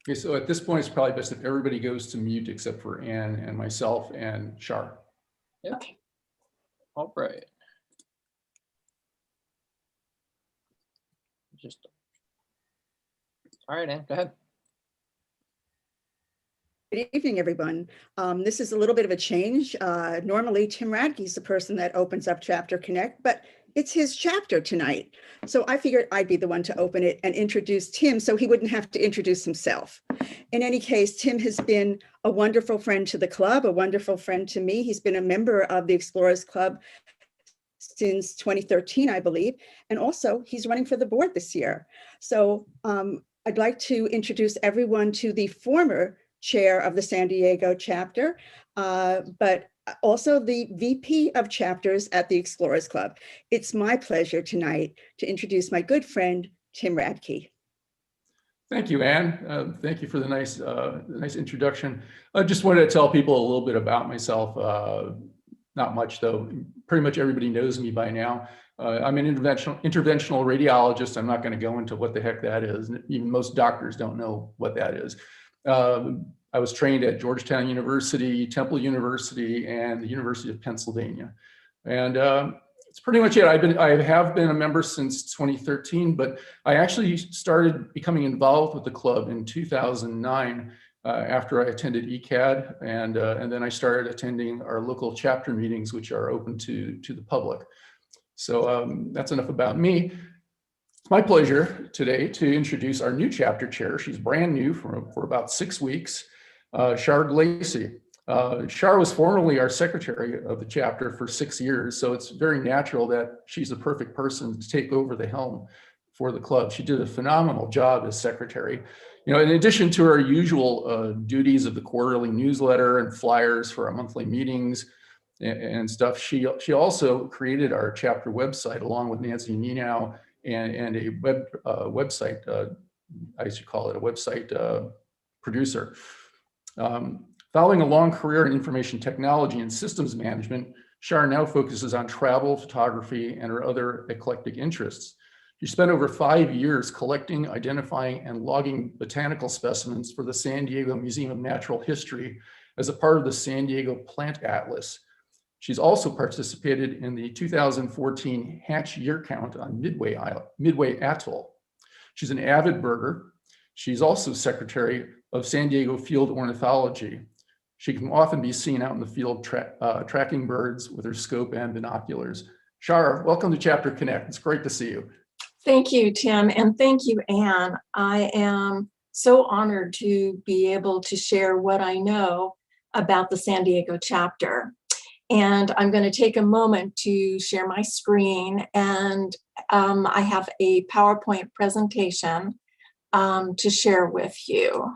Okay, so at this point, it's probably best if everybody goes to mute except for Ann and myself and Char. Yep. Okay. All right. All right, Ann, go ahead. Good evening, everyone. This is a little bit of a change. Normally, Tim Radke is the person that opens up Chapter Connect, but it's his chapter tonight. So I figured I'd be the one to open it and introduce Tim so he wouldn't have to introduce himself. In any case, Tim has been a wonderful friend to the club, a wonderful friend to me. He's been a member of the Explorers Club since 2013, I believe. And also he's running for the board this year. So I'd like to introduce everyone to the former chair of the San Diego chapter, but also the VP of chapters at the Explorers Club. It's my pleasure tonight to introduce my good friend, Tim Radke. Thank you, Ann. Thank you for the nice introduction. I just wanted to tell people a little bit about myself. Not much, though. Pretty much everybody knows me by now. I'm an interventional radiologist. I'm not going to go into what the heck that is. Even most doctors don't know what that is. I was trained at Georgetown University, Temple University, and the University of Pennsylvania. And it's pretty much it. I have been a member since 2013, but I actually started becoming involved with the club in 2009 after I attended ECAD, and then I started attending our local chapter meetings, which are open to the public. So that's enough about me. It's my pleasure today to introduce our new chapter chair. She's brand new for about 6 weeks, Char Glacy. Char was formerly our secretary of the chapter for 6 years, so it's very natural that she's the perfect person to take over the helm for the club. She did a phenomenal job as secretary. You know, in addition to her usual duties of the quarterly newsletter and flyers for our monthly meetings and stuff, she also created our chapter website along with Nancy Nenow and a website, I should call it a website producer. Following a long career in information technology and systems management, Char now focuses on travel, photography, and her other eclectic interests. She spent over 5 years collecting, identifying, and logging botanical specimens for the San Diego Museum of Natural History as a part of the San Diego Plant Atlas. She's also participated in the 2014 Hatch Year Count on Midway Atoll. She's an avid birder. She's also secretary of San Diego Field Ornithology. She can often be seen out in the field tracking birds with her scope and binoculars. Char, welcome to Chapter Connect. It's great to see you. Thank you, Tim, and thank you, Ann. I am so honored to be able to share what I know about the San Diego chapter. And I'm going to take a moment to share my screen, and I have a PowerPoint presentation to share with you.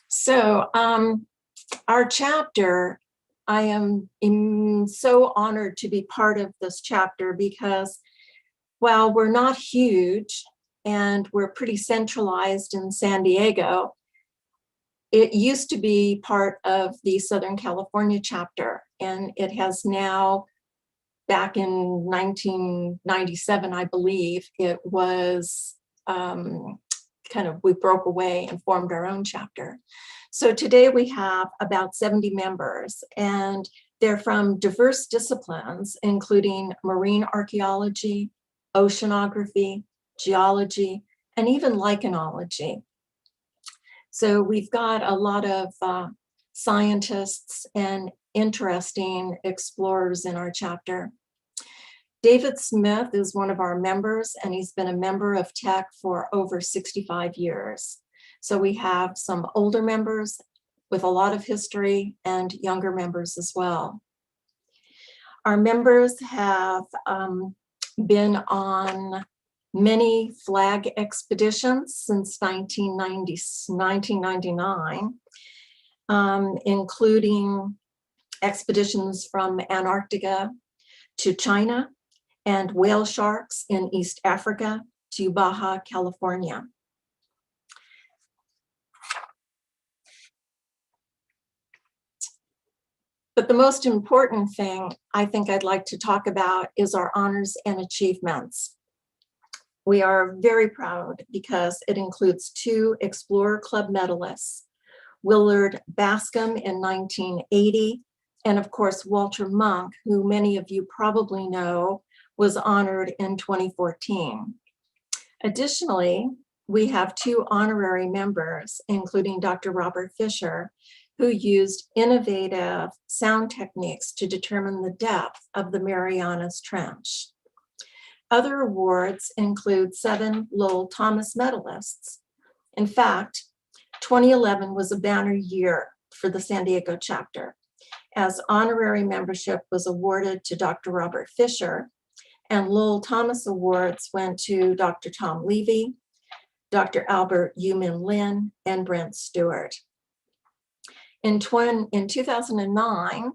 So our chapter, I am so honored to be part of this chapter because while we're not huge and we're pretty centralized in San Diego, it used to be part of the Southern California chapter, and it has now, back in 1997, I believe, it was we broke away and formed our own chapter. So today we have about 70 members, and they're from diverse disciplines, including marine archaeology, oceanography, geology, and even lichenology. So we've got a lot of scientists and interesting explorers in our chapter. David Smith is one of our members, and he's been a member of TEC for over 65 years. So we have some older members with a lot of history and younger members as well. Our members have been on many flag expeditions since 1999, including expeditions from Antarctica to China and whale sharks in East Africa to Baja California. But the most important thing I think I'd like to talk about is our honors and achievements. We are very proud because it includes 2 Explorer Club medalists, Willard Bascom in 1980, and of course, Walter Monk, who many of you probably know was honored in 2014. Additionally, we have 2 honorary members, including Dr. Robert Fisher, who used innovative sound techniques to determine the depth of the Marianas Trench. Other awards include 7 Lowell Thomas medalists. In fact, 2011 was a banner year for the San Diego chapter, as honorary membership was awarded to Dr. Robert Fisher, and Lowell Thomas awards went to Dr. Tom Levy, Dr. Albert Yumin Lin, and Brent Stewart. In 2009,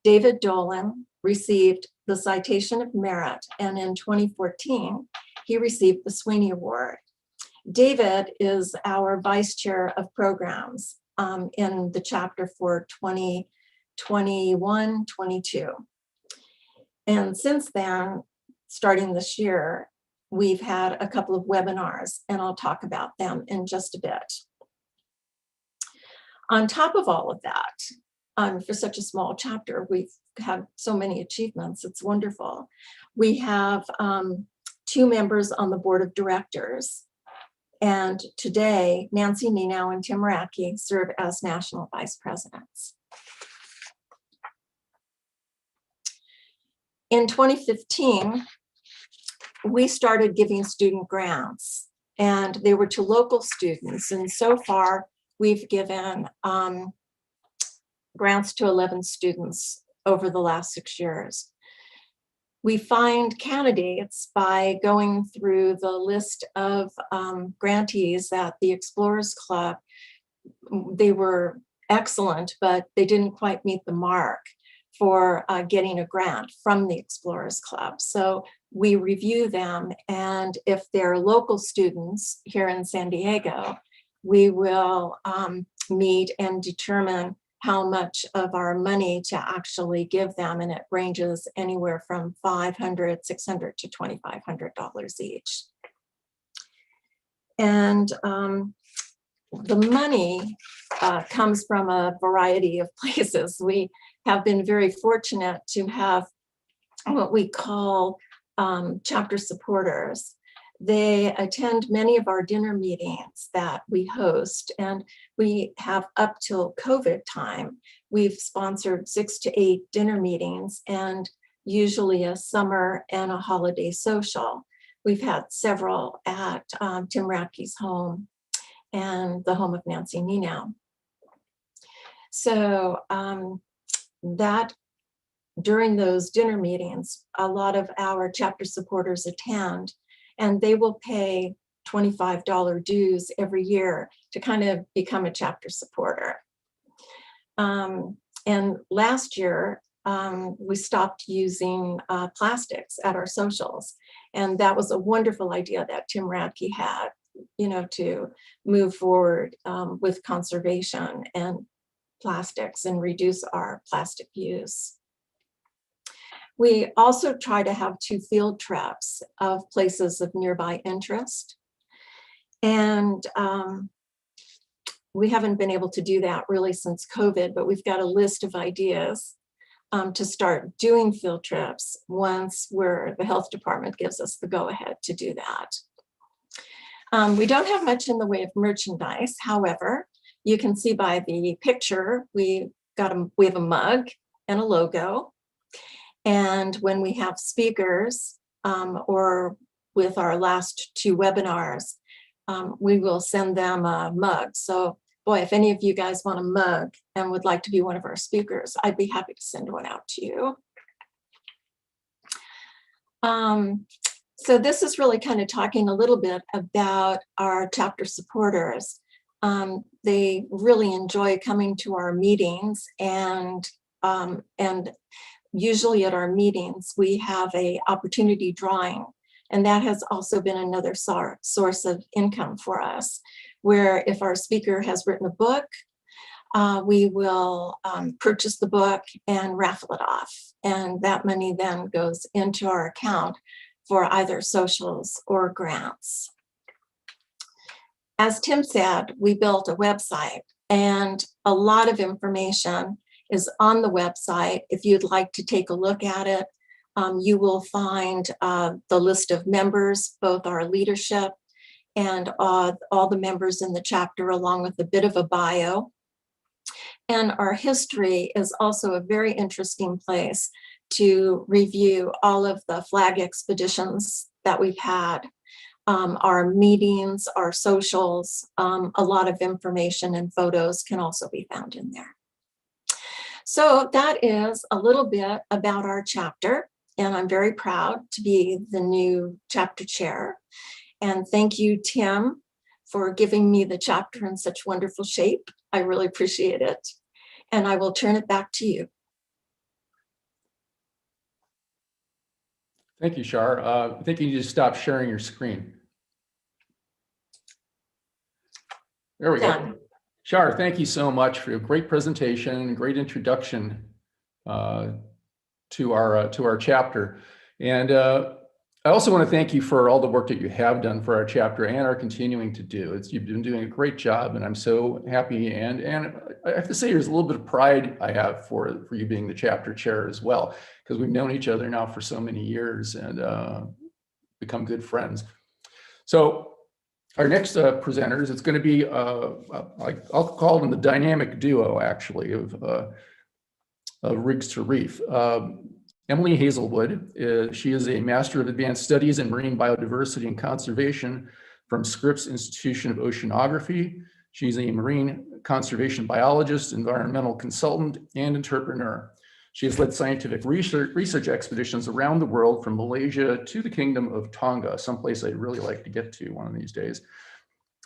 David Dolan received the Citation of Merit, and in 2014, he received the Sweeney Award. David is our Vice Chair of Programs in the chapter for 2021-22. And since then, starting this year, we've had a couple of webinars, and I'll talk about them in just a bit. On top of all of that, for such a small chapter, we've had so many achievements. It's wonderful. We have 2 members on the board of directors. And today, Nancy Nenow and Tim Radke serve as national vice presidents. In 2015, we started giving student grants, and they were to local students. And so far, we've given grants to 11 students over the last 6 years. We find candidates by going through the list of grantees at the Explorers Club. They were excellent, but they didn't quite meet the mark for getting a grant from the Explorers Club. So we review them, and if they're local students here in San Diego, we will meet and determine how much of our money to actually give them, and it ranges anywhere from $500, $600 to $2,500 each. And the money comes from a variety of places. We have been very fortunate to have what we call chapter supporters. They attend many of our dinner meetings that we host, and we have up till COVID time, we've sponsored 6 to 8 dinner meetings, and usually a summer and a holiday social. We've had several at Tim Radke's home and the home of Nancy Nenow. So that during those dinner meetings, a lot of our chapter supporters attend, and they will pay $25 dues every year to kind of become a chapter supporter. And last year, we stopped using plastics at our socials. And that was a wonderful idea that Tim Radke had, you know, to move forward with conservation and plastics and reduce our plastic use. We also try to have 2 field trips of places of nearby interest. And we haven't been able to do that really since COVID, but we've got a list of ideas to start doing field trips once the health department gives us the go-ahead to do that. We don't have much in the way of merchandise. However, you can see by the picture, we have a mug and a logo. And when we have speakers, or with our last 2 webinars, we will send them a mug. So boy, if any of you guys want a mug and would like to be one of our speakers, I'd be happy to send one out to you. So this is really kind of talking a little bit about our chapter supporters. They really enjoy coming to our meetings, and usually at our meetings, we have an opportunity drawing, and that has also been another source of income for us, where if our speaker has written a book, we will purchase the book and raffle it off. And that money then goes into our account for either socials or grants. As Tim said, we built a website, and a lot of information is on the website. If you'd like to take a look at it, you will find the list of members, both our leadership and all the members in the chapter, along with a bit of a bio. And our history is also a very interesting place to review all of the flag expeditions that we've had, our meetings, our socials. A lot of information and photos can also be found in there. So that is a little bit about our chapter, and I'm very proud to be the new chapter chair. And thank you, Tim, for giving me the chapter in such wonderful shape. I really appreciate it. And I will turn it back to you. Thank you, Char. I think you need to stop sharing your screen. There we go. Done. Char, thank you so much for a great presentation, great introduction to our chapter. And I also want to thank you for all the work that you have done for our chapter and are continuing to do. You've been doing a great job, and I'm so happy. And I have to say, there's a little bit of pride I have for you being the chapter chair as well, because we've known each other now for so many years and become good friends. So our next presenters, it's going to be, I'll call them the dynamic duo, actually, of Rigs to Reef. Emily Hazelwood, she is a Master of Advanced Studies in Marine Biodiversity and Conservation from Scripps Institution of Oceanography. She's a marine conservation biologist, environmental consultant, and entrepreneur. She has led scientific research expeditions around the world, from Malaysia to the Kingdom of Tonga, someplace I'd really like to get to one of these days.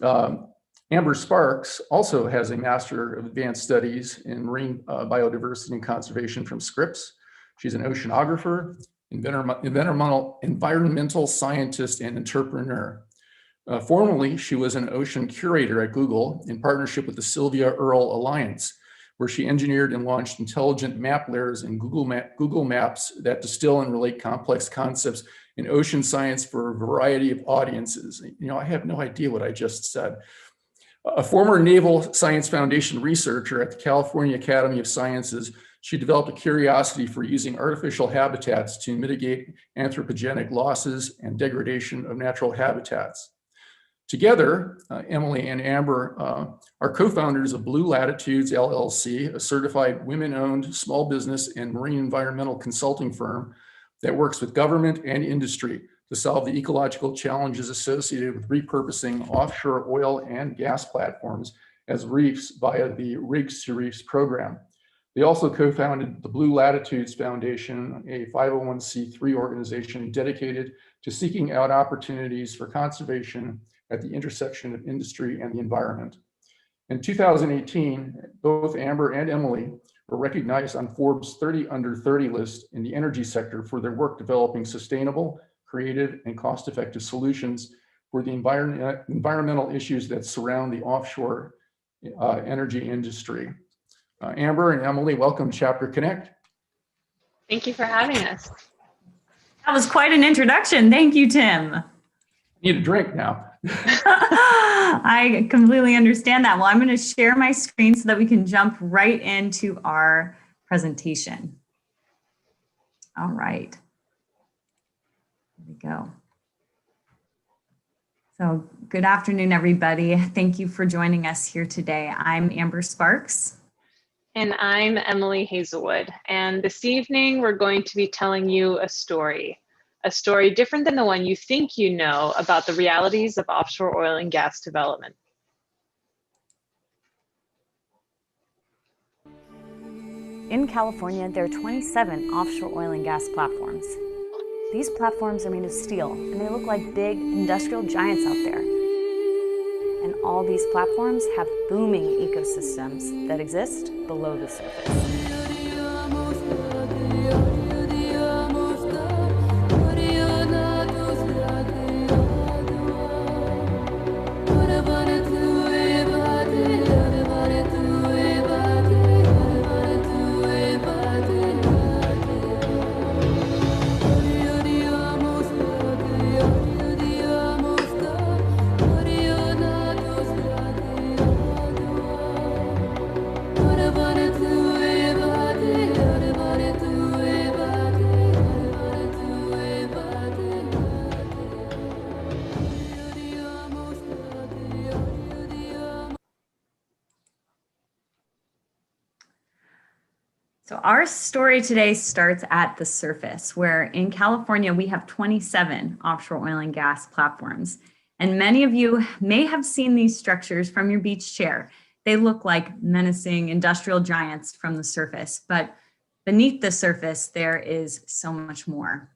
Amber Sparks also has a Master of Advanced Studies in Marine Biodiversity and Conservation from Scripps. She's an oceanographer, environmental scientist, and entrepreneur. Formerly, she was an ocean curator at Google in partnership with the Sylvia Earle Alliance, where she engineered and launched intelligent map layers in Google Maps that distill and relate complex concepts in ocean science for a variety of audiences. You know, I have no idea what I just said. A former Naval Science Foundation researcher at the California Academy of Sciences, she developed a curiosity for using artificial habitats to mitigate anthropogenic losses and degradation of natural habitats. Together, Emily and Amber are co-founders of Blue Latitudes LLC, a certified women-owned small business and marine environmental consulting firm that works with government and industry to solve the ecological challenges associated with repurposing offshore oil and gas platforms as reefs via the Rigs to Reefs program. They also co-founded the Blue Latitudes Foundation, a 501c3 organization dedicated to seeking out opportunities for conservation at the intersection of industry and the environment. In 2018, both Amber and Emily were recognized on Forbes 30 Under 30 list in the energy sector for their work developing sustainable, creative, and cost-effective solutions for the environmental issues that surround the offshore energy industry. Amber and Emily, welcome to Chapter Connect. Thank you for having us. That was quite an introduction. Thank you, Tim. Need a drink now. I completely understand that. Well, I'm going to share my screen so that we can jump right into our presentation. All right. Here we go. So good afternoon, everybody. Thank you for joining us here today. I'm Amber Sparks. And I'm Emily Hazelwood. And this evening, we're going to be telling you a story different than the one you think you know about the realities of offshore oil and gas development. In California, there are 27 offshore oil and gas platforms. These platforms are made of steel, and they look like big industrial giants out there. And all these platforms have booming ecosystems that exist below the surface. So our story today starts at the surface, where in California, we have 27 offshore oil and gas platforms. And many of you may have seen these structures from your beach chair. They look like menacing industrial giants from the surface, but beneath the surface, there is so much more.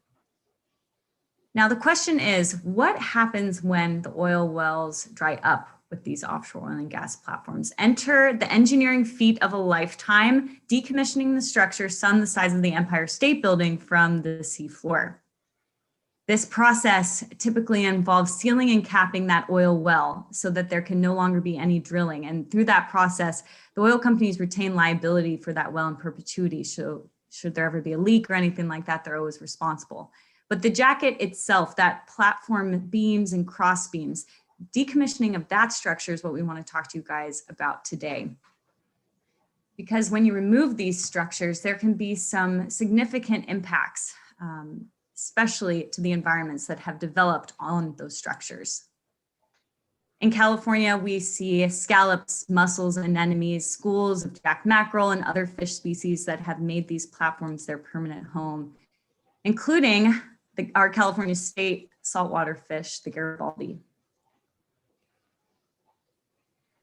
Now, the question is, what happens when the oil wells dry up with these offshore oil and gas platforms? Enter the engineering feat of a lifetime, decommissioning the structure some the size of the Empire State Building from the seafloor. This process typically involves sealing and capping that oil well so that there can no longer be any drilling. And through that process, the oil companies retain liability for that well in perpetuity. So should there ever be a leak or anything like that, they're always responsible. But the jacket itself, that platform beams and cross beams, decommissioning of that structure is what we want to talk to you guys about today. Because when you remove these structures, there can be some significant impacts, especially to the environments that have developed on those structures. In California, we see scallops, mussels, anemones, schools of jack mackerel, and other fish species that have made these platforms their permanent home, including our California state saltwater fish, the Garibaldi.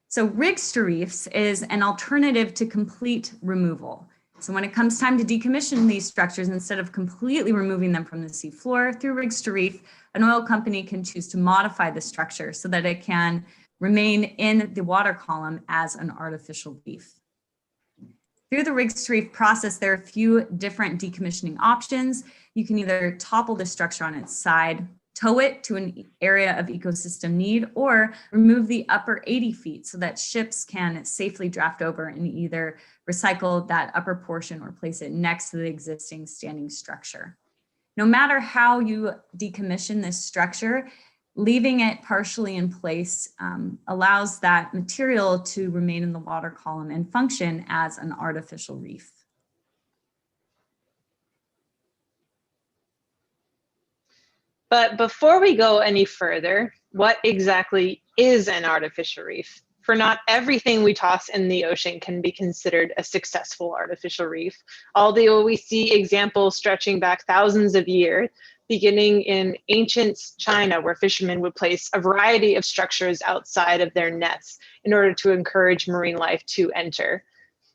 So rigs to reefs is an alternative to complete removal. So when it comes time to decommission these structures, instead of completely removing them from the seafloor through rigs to reef, an oil company can choose to modify the structure so that it can remain in the water column as an artificial reef. Through the rigs to reef process, there are a few different decommissioning options. You can either topple the structure on its side, tow it to an area of ecosystem need, or remove the upper 80 feet so that ships can safely draft over and either recycle that upper portion or place it next to the existing standing structure. No matter how you decommission this structure, leaving it partially in place allows that material to remain in the water column and function as an artificial reef. But before we go any further, what exactly is an artificial reef? For not everything we toss in the ocean can be considered a successful artificial reef, although we see examples stretching back thousands of years, beginning in ancient China, where fishermen would place a variety of structures outside of their nets in order to encourage marine life to enter.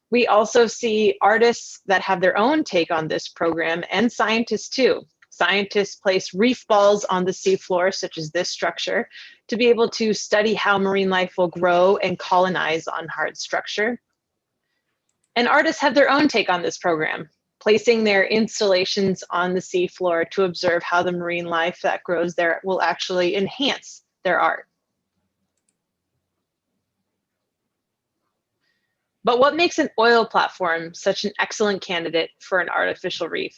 We also see artists that have their own take on this program, and scientists too. Scientists place reef balls on the seafloor, such as this structure, to be able to study how marine life will grow and colonize on hard structure. And artists have their own take on this program, placing their installations on the seafloor to observe how the marine life that grows there will actually enhance their art. But what makes an oil platform such an excellent candidate for an artificial reef?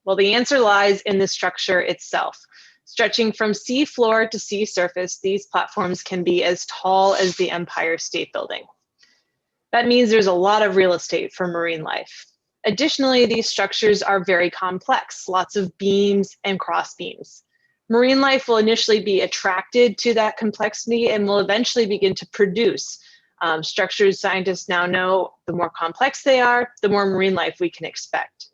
Well, the answer lies in the structure itself. Stretching from sea floor to sea surface, these platforms can be as tall as the Empire State Building. That means there's a lot of real estate for marine life. Additionally, these structures are very complex, lots of beams and cross beams. Marine life will initially be attracted to that complexity and will eventually begin to produce structures. Scientists now know the more complex they are, the more marine life we can expect.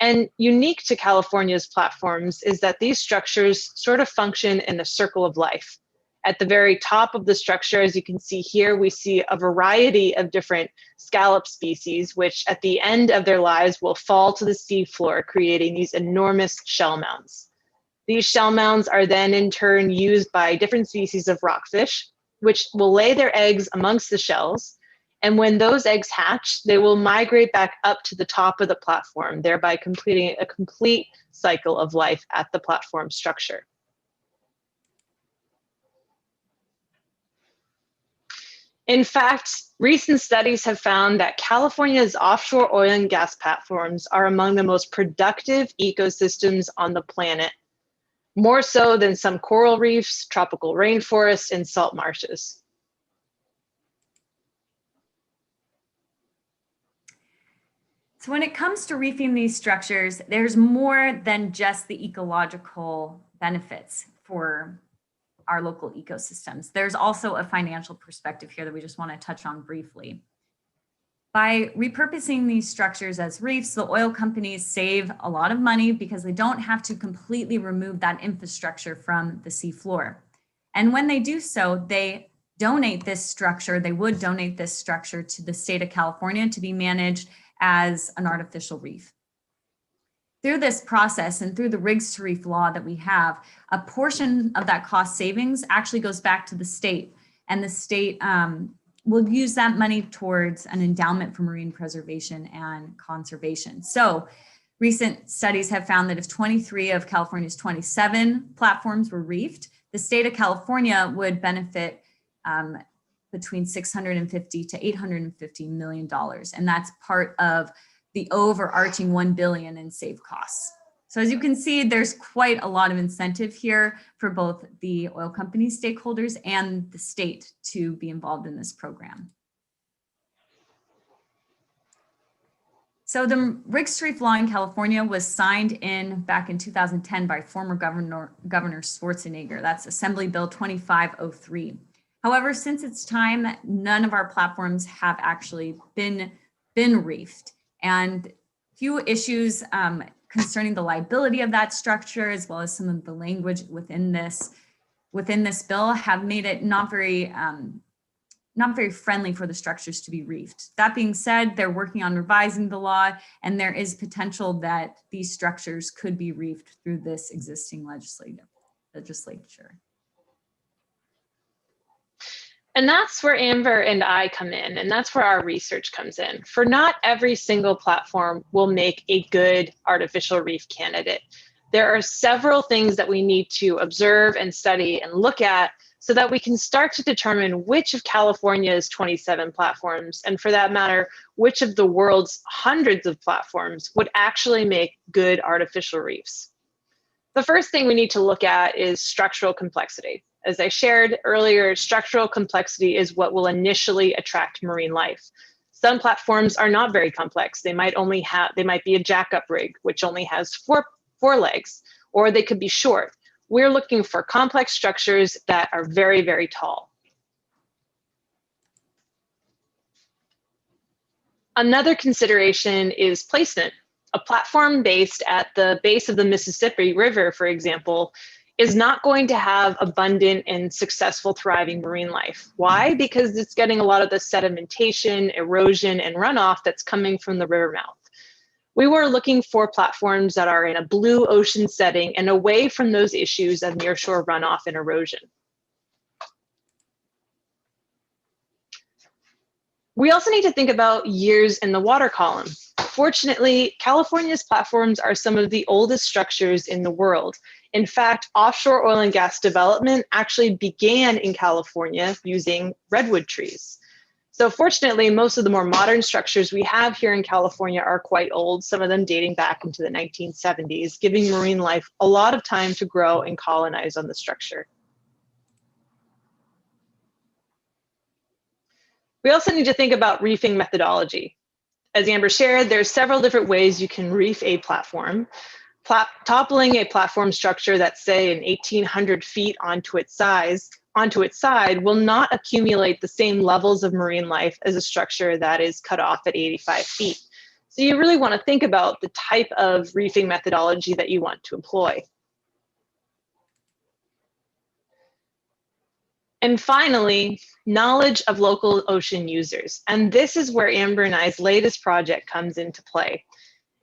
And unique to California's platforms is that these structures sort of function in a circle of life. At the very top of the structure, as you can see here, we see a variety of different scallop species, which at the end of their lives will fall to the seafloor, creating these enormous shell mounds. These shell mounds are then in turn used by different species of rockfish, which will lay their eggs amongst the shells. And when those eggs hatch, they will migrate back up to the top of the platform, thereby completing a complete cycle of life at the platform structure. In fact, recent studies have found that California's offshore oil and gas platforms are among the most productive ecosystems on the planet, more so than some coral reefs, tropical rainforests, and salt marshes. So when it comes to reefing these structures, there's more than just the ecological benefits for our local ecosystems. There's also a financial perspective here that we just want to touch on briefly. By repurposing these structures as reefs, the oil companies save a lot of money because they don't have to completely remove that infrastructure from the seafloor. And when they do so, they donate this structure, they would donate this structure to the state of California to be managed as an artificial reef. Through this process and through the rigs to reef law that we have, a portion of that cost savings actually goes back to the state, and the state will use that money towards an endowment for marine preservation and conservation. So recent studies have found that if 23 of California's 27 platforms were reefed, the state of California would benefit between $650 to $850 million. And that's part of the overarching $1 billion in save costs. So as you can see, there's quite a lot of incentive here for both the oil company stakeholders and the state to be involved in this program. So the rigs to reef law in California was signed back in 2010 by former Governor Schwarzenegger. That's Assembly Bill 2503. However, since its time, none of our platforms have actually been reefed. And few issues concerning the liability of that structure, as well as some of the language within this bill, have made it not very friendly for the structures to be reefed. That being said, they're working on revising the law, and there is potential that these structures could be reefed through this existing legislature. And that's where Amber and I come in, and that's where our research comes in. For not every single platform will make a good artificial reef candidate. There are several things that we need to observe and study and look at so that we can start to determine which of California's 27 platforms, and for that matter, which of the world's hundreds of platforms would actually make good artificial reefs. The first thing we need to look at is structural complexity. As I shared earlier, structural complexity is what will initially attract marine life. Some platforms are not very complex. They might be a jackup rig, which only has four legs, or they could be short. We're looking for complex structures that are very, very tall. Another consideration is placement. A platform based at the base of the Mississippi River, for example, is not going to have abundant and successful thriving marine life. Why? Because it's getting a lot of the sedimentation, erosion, and runoff that's coming from the river mouth. We were looking for platforms that are in a blue ocean setting and away from those issues of nearshore runoff and erosion. We also need to think about years in the water column. Fortunately, California's platforms are some of the oldest structures in the world. In fact, offshore oil and gas development actually began in California using redwood trees. So fortunately, most of the more modern structures we have here in California are quite old, some of them dating back into the 1970s, giving marine life a lot of time to grow and colonize on the structure. We also need to think about reefing methodology. As Amber shared, there's several different ways you can reef a platform. Toppling a platform structure that's, say, 1,800 feet onto its side will not accumulate the same levels of marine life as a structure that is cut off at 85 feet. So you really want to think about the type of reefing methodology that you want to employ. And finally, knowledge of local ocean users. And this is where Amber and I's latest project comes into play.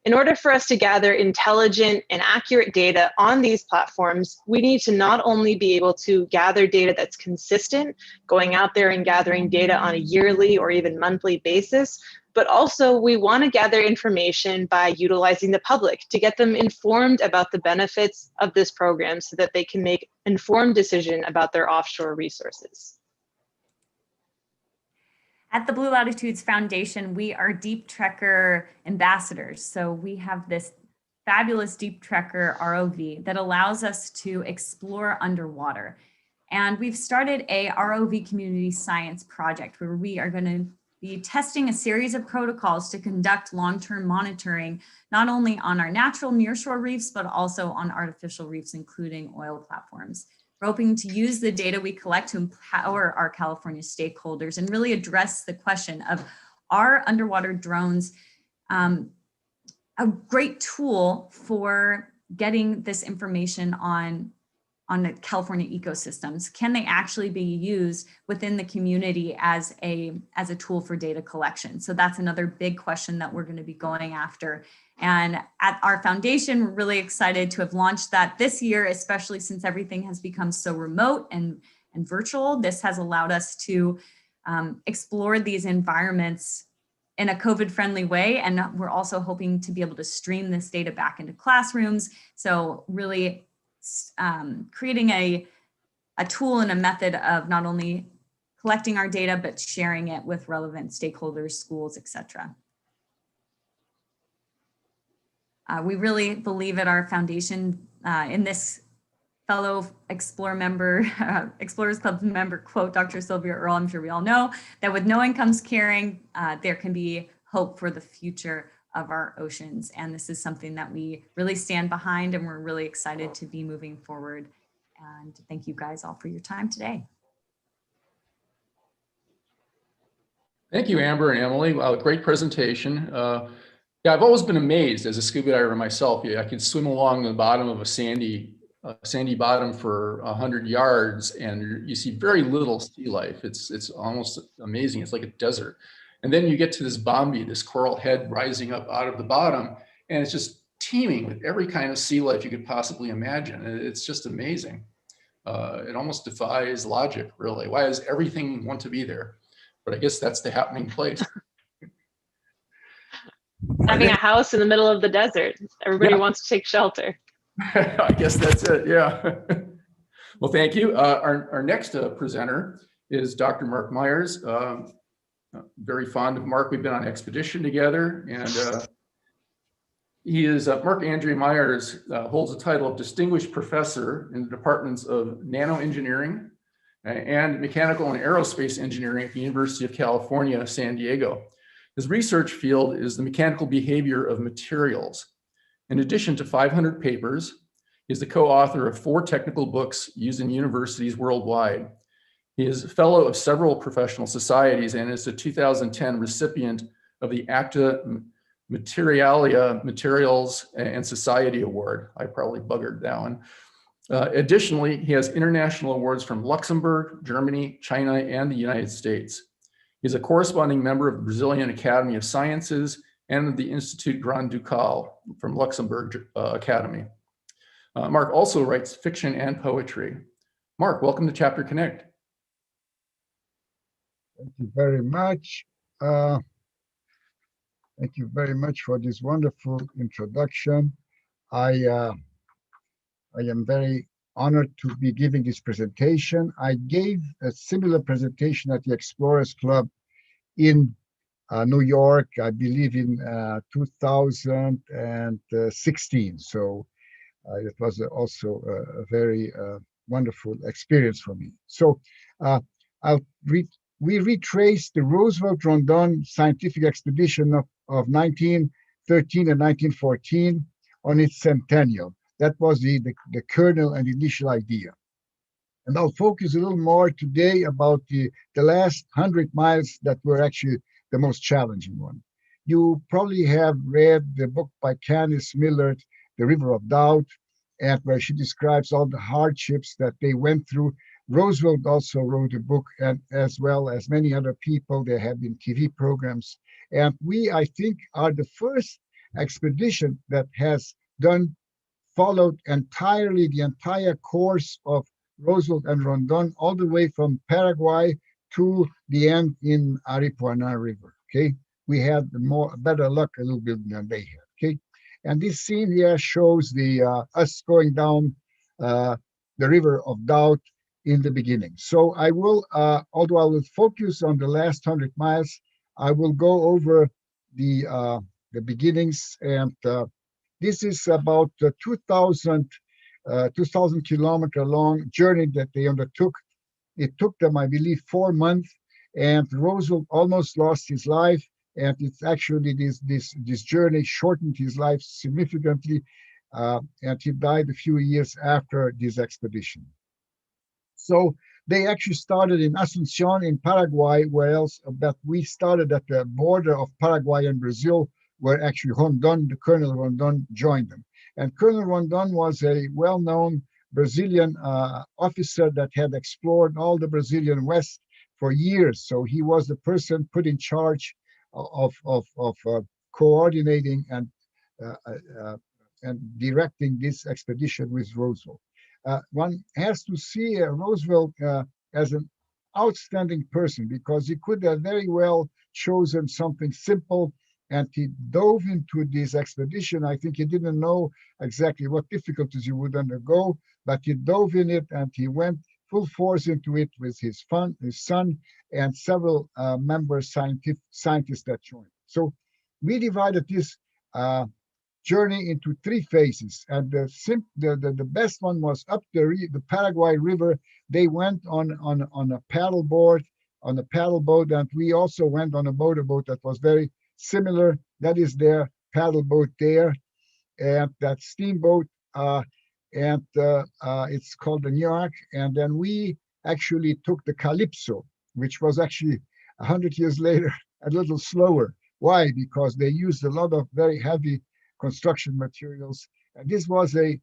In order for us to gather intelligent and accurate data on these platforms, we need to not only be able to gather data that's consistent, going out there and gathering data on a yearly or even monthly basis, but also we want to gather information by utilizing the public to get them informed about the benefits of this program so that they can make informed decision about their offshore resources. At the Blue Latitudes Foundation, we are Deep Trekker ambassadors. So we have this fabulous Deep Trekker ROV that allows us to explore underwater. And we've started a ROV community science project where we are going to be testing a series of protocols to conduct long-term monitoring, not only on our natural nearshore reefs, but also on artificial reefs, including oil platforms. We're hoping to use the data we collect to empower our California stakeholders and really address the question of are underwater drones a great tool for getting this information on the California ecosystems? Can they actually be used within the community as a tool for data collection? So that's another big question that we're going to be going after. And at our foundation, we're really excited to have launched that this year, especially since everything has become so remote and virtual. This has allowed us to explore these environments in a COVID-friendly way. And we're also hoping to be able to stream this data back into classrooms. So really creating a tool and a method of not only collecting our data, but sharing it with relevant stakeholders, schools, et cetera. We really believe at our foundation in this fellow Explorers Club member quote, Dr. Sylvia Earle, I'm sure we all know, that with knowing comes caring, there can be hope for the future of our oceans. And this is something that we really stand behind, and we're really excited to be moving forward. And thank you guys all for your time today. Thank you, Amber and Emily. Wow, great presentation. Yeah, I've always been amazed as a scuba diver myself. Yeah, I could swim along the bottom of a sandy bottom for 100 yards, and you see very little sea life. It's almost amazing. It's like a desert. And then you get to this bombi, this coral head rising up out of the bottom, and it's just teeming with every kind of sea life you could possibly imagine. It's just amazing. It almost defies logic, really. Why does everything want to be there? But I guess that's the happening place. Having a house in the middle of the desert. Everybody wants to take shelter. I guess that's it, yeah. Well, thank you. Our next presenter is Dr. Marc Meyers. Very fond of Marc. We've been on expedition together, and he is, Marc Andre Meyers holds the title of Distinguished Professor in the Departments of Nanoengineering and Mechanical and Aerospace Engineering at the University of California, San Diego. His research field is the mechanical behavior of materials. In addition to 500 papers, he is the co-author of 4 technical books used in universities worldwide. He is a fellow of several professional societies and is a 2010 recipient of the Acta Materialia Materials and Society Award. I probably buggered that one. Additionally, he has international awards from Luxembourg, Germany, China, and the United States. He's a corresponding member of the Brazilian Academy of Sciences and of the Institut Grand Ducal from Luxembourg Academy. Marc also writes fiction and poetry. Marc, welcome to Chapter Connect. Thank you very much. Thank you very much for this wonderful introduction. I am very honored to be giving this presentation. I gave a similar presentation at the Explorers Club in New York, I believe in 2016. So it was also a very wonderful experience for me. So we retraced the Roosevelt-Rondon scientific expedition of 1913 and 1914 on its centennial. That was the kernel and initial idea. And I'll focus a little more today about the last 100 miles that were actually the most challenging one. You probably have read the book by Candice Millard, The River of Doubt, and where she describes all the hardships that they went through. Roosevelt also wrote a book, and as well as many other people. There have been TV programs. And we, I think, are the first expedition that has followed entirely the entire course of Roosevelt and Rondon, all the way from Paraguay to the end in Aripuanã River. Okay, we had better luck a little bit than they had. Okay, and this scene here shows us going down the River of Doubt in the beginning. So I will, although I will focus on the last 100 miles, I will go over the beginnings, and this is about a 2,000 kilometer long journey that they undertook. It took them, I believe, 4 months, and Roosevelt almost lost his life. And it's actually this journey shortened his life significantly, and he died a few years after this expedition. So They actually started in Asuncion in Paraguay, where else, but we started at the border of Paraguay and Brazil, where actually Rondon, the Colonel Rondon, joined them. And Colonel Rondon was a well-known Brazilian officer that had explored all the Brazilian West for years. So he was the person put in charge of coordinating and directing this expedition with Roosevelt. One has to see Roosevelt as an outstanding person, because he could have very well chosen something simple, and he dove into this expedition. I think he didn't know exactly what difficulties he would undergo, but he dove in it, and he went full force into it with his son, and several scientists that joined. So we divided this journey into 3 phases, and the best one was up the Paraguay River. They went on a paddle boat, and we also went on a motorboat that was very similar. That is their paddle boat there, and that steamboat, and it's called the New York. And then we actually took the Calypso, which was actually 100 years later a little slower. Why? Because they used a lot of very heavy construction materials. And this was a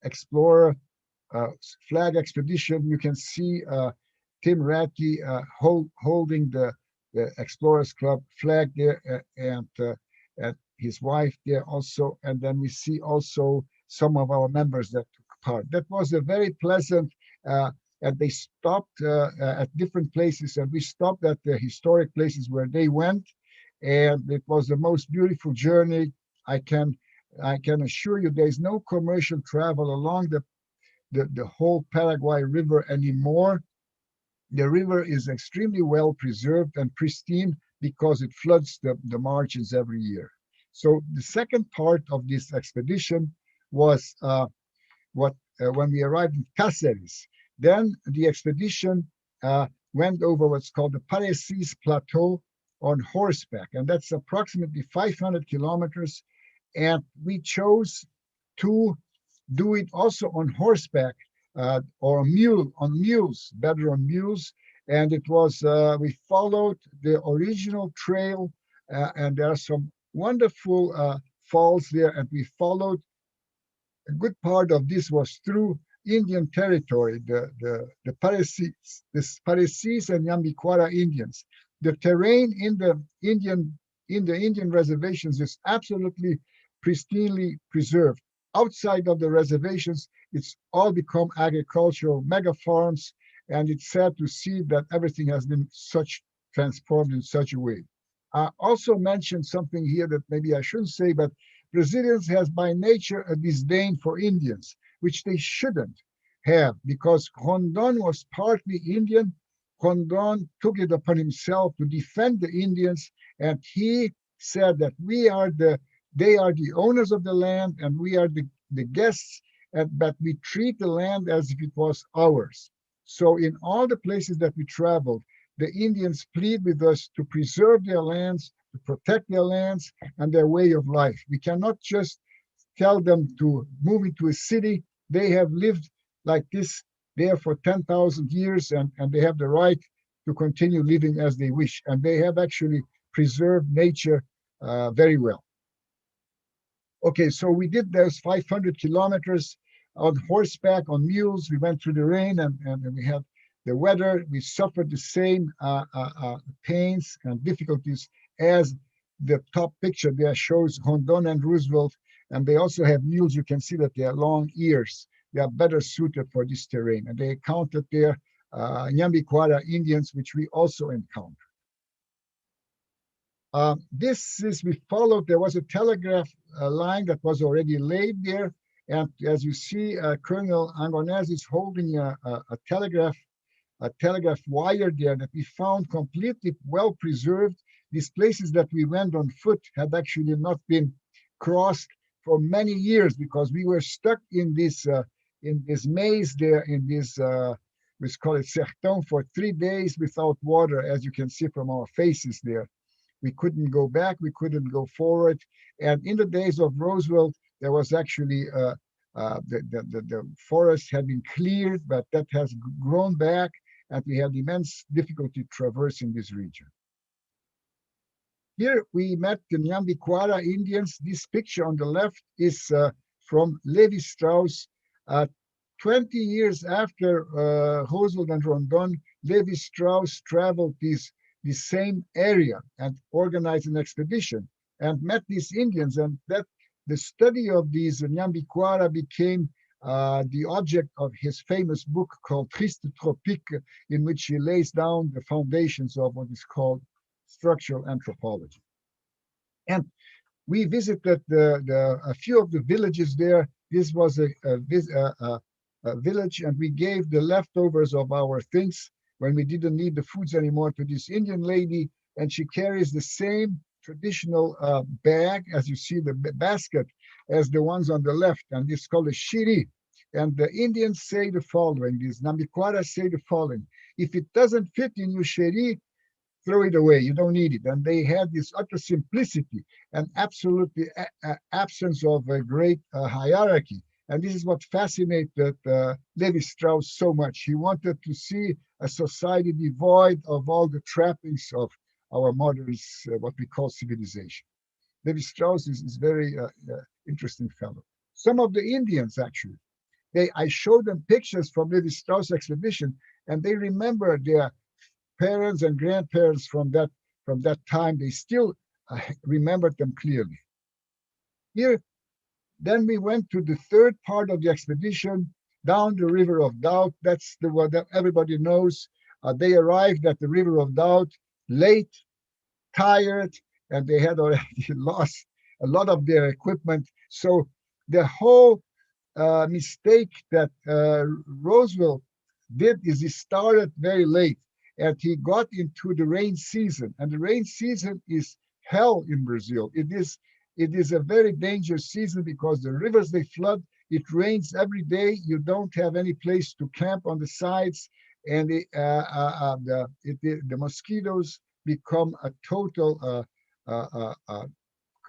explorer flag expedition. You can see Tim Radke holding the Explorers Club flag there, and his wife there also. And then we see also some of our members that took part. That was a very pleasant, and they stopped at different places, and we stopped at the historic places where they went. And it was the most beautiful journey. I can assure you there's no commercial travel along the whole Paraguay River anymore. The river is extremely well preserved and pristine because it floods the margins every year. So the second part of this expedition was when we arrived in Cáceres. Then the expedition went over what's called the Parecis Plateau on horseback, and that's approximately 500 kilometers. And we chose to do it also on horseback or on mules, better on mules. And it was, we followed the original trail, and there are some wonderful falls there. And we followed, a good part of this was through Indian territory, the Parecis and Yambiquara Indians. The terrain in the Indian reservations is absolutely pristinely preserved. Outside of the reservations, it's all become agricultural mega farms, and it's sad to see that everything has been transformed in such a way. I also mentioned something here that maybe I shouldn't say, but Brazilians has by nature a disdain for Indians, which they shouldn't have, because Rondon was partly Indian. Rondon took it upon himself to defend the Indians, and he said that they are the owners of the land, and we are the guests, but we treat the land as if it was ours. So in all the places that we traveled, the Indians plead with us to preserve their lands, to protect their lands and their way of life. We cannot just tell them to move into a city. They have lived like this there for 10,000 years, and they have the right to continue living as they wish. And they have actually preserved nature very well. Okay, so we did those 500 kilometers on horseback, on mules. We went through the rain, and we had the weather. We suffered the same pains and difficulties as the top picture there shows Rondon and Roosevelt. And they also have mules. You can see that they have long ears. They are better suited for this terrain. And they encountered there Yambiquara Indians, which we also encountered. We followed, there was a telegraph line that was already laid there. And as you see, Colonel Oneness is holding a telegraph wire there that we found completely well preserved. These places that we went on foot had actually not been crossed for many years, because we were stuck in this maze there, in this, let's call it sertão, for 3 days without water, as you can see from our faces there. We couldn't go back, we couldn't go forward. And in the days of Roosevelt, there was actually the forest had been cleared, but that has grown back, and we had immense difficulty traversing this region. Here we met the Nyambikwara Indians. This picture on the left is from Lévi-Strauss. 20 years after Hazelwood and Rondon, Lévi-Strauss traveled this same area and organized an expedition and met these Indians, and that the study of these Nyambikwara became the object of his famous book called Triste Tropique, in which he lays down the foundations of what is called structural anthropology. And we visited a few of the villages there. This was a village, and we gave the leftovers of our things when we didn't need the foods anymore to this Indian lady, and she carries the same traditional bag, as you see, the basket, as the ones on the left, and this is called a shiri. And the Indians say the following, these Nyambikwara say the following: if it doesn't fit in your shiri, throw it away, you don't need it. And they had this utter simplicity and absolutely absence of a great hierarchy. And this is what fascinated Lévi-Strauss so much. He wanted to see a society devoid of all the trappings of our modern, what we call civilization. Lévi-Strauss is very interesting fellow. Some of the Indians, actually, I showed them pictures from Lévi-Strauss expedition, and they remember their parents and grandparents from that time. They still remembered them clearly. Here, then we went to the third part of the expedition, down the River of Doubt. That's the one that everybody knows. They arrived at the River of Doubt late, tired, and they had already lost a lot of their equipment. So the whole mistake that Roosevelt did is he started very late, and he got into the rain season. And the rain season is hell in Brazil. It is a very dangerous season because the rivers, they flood. It rains every day. You don't have any place to camp on the sides, and the mosquitoes become a total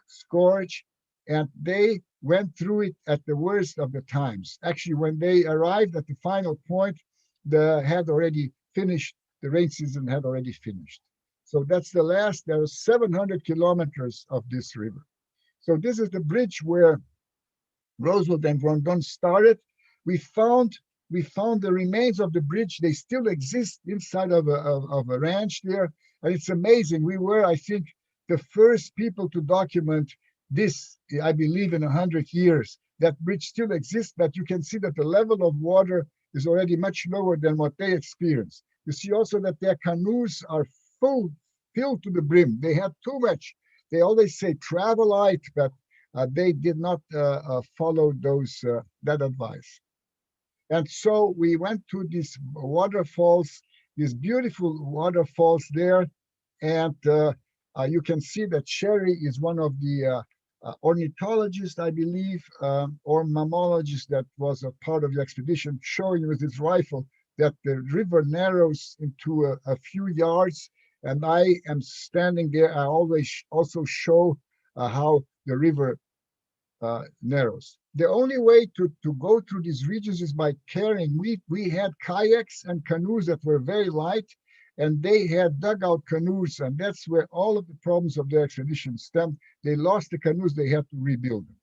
scourge. And they went through it at the worst of the times. Actually, when they arrived at the final point, the rain season had already finished. So that's the last. There are 700 kilometers of this river. So this is the bridge where Roosevelt and Rondon started. We found the remains of the bridge. They still exist inside of a ranch there, and it's amazing. We were, I think, the first people to document this, I believe, in 100 years. That bridge still exists, but you can see that the level of water is already much lower than what they experienced. You see also that their canoes are filled to the brim. They had too much. They always say travel light, but they did not follow that advice. And so we went to these waterfalls, these beautiful waterfalls there, and you can see that Sherry is one of the ornithologists, I believe, or mammalogists that was a part of the expedition, showing with his rifle that the river narrows into a few yards. And I am standing there. I always also show how the river narrows. The only way to go through these regions is by carrying. We had kayaks and canoes that were very light, and they had dugout canoes, and that's where all of the problems of their expedition stemmed. They lost the canoes, they had to rebuild them.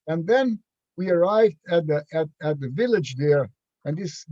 And then we arrived at the village there, and this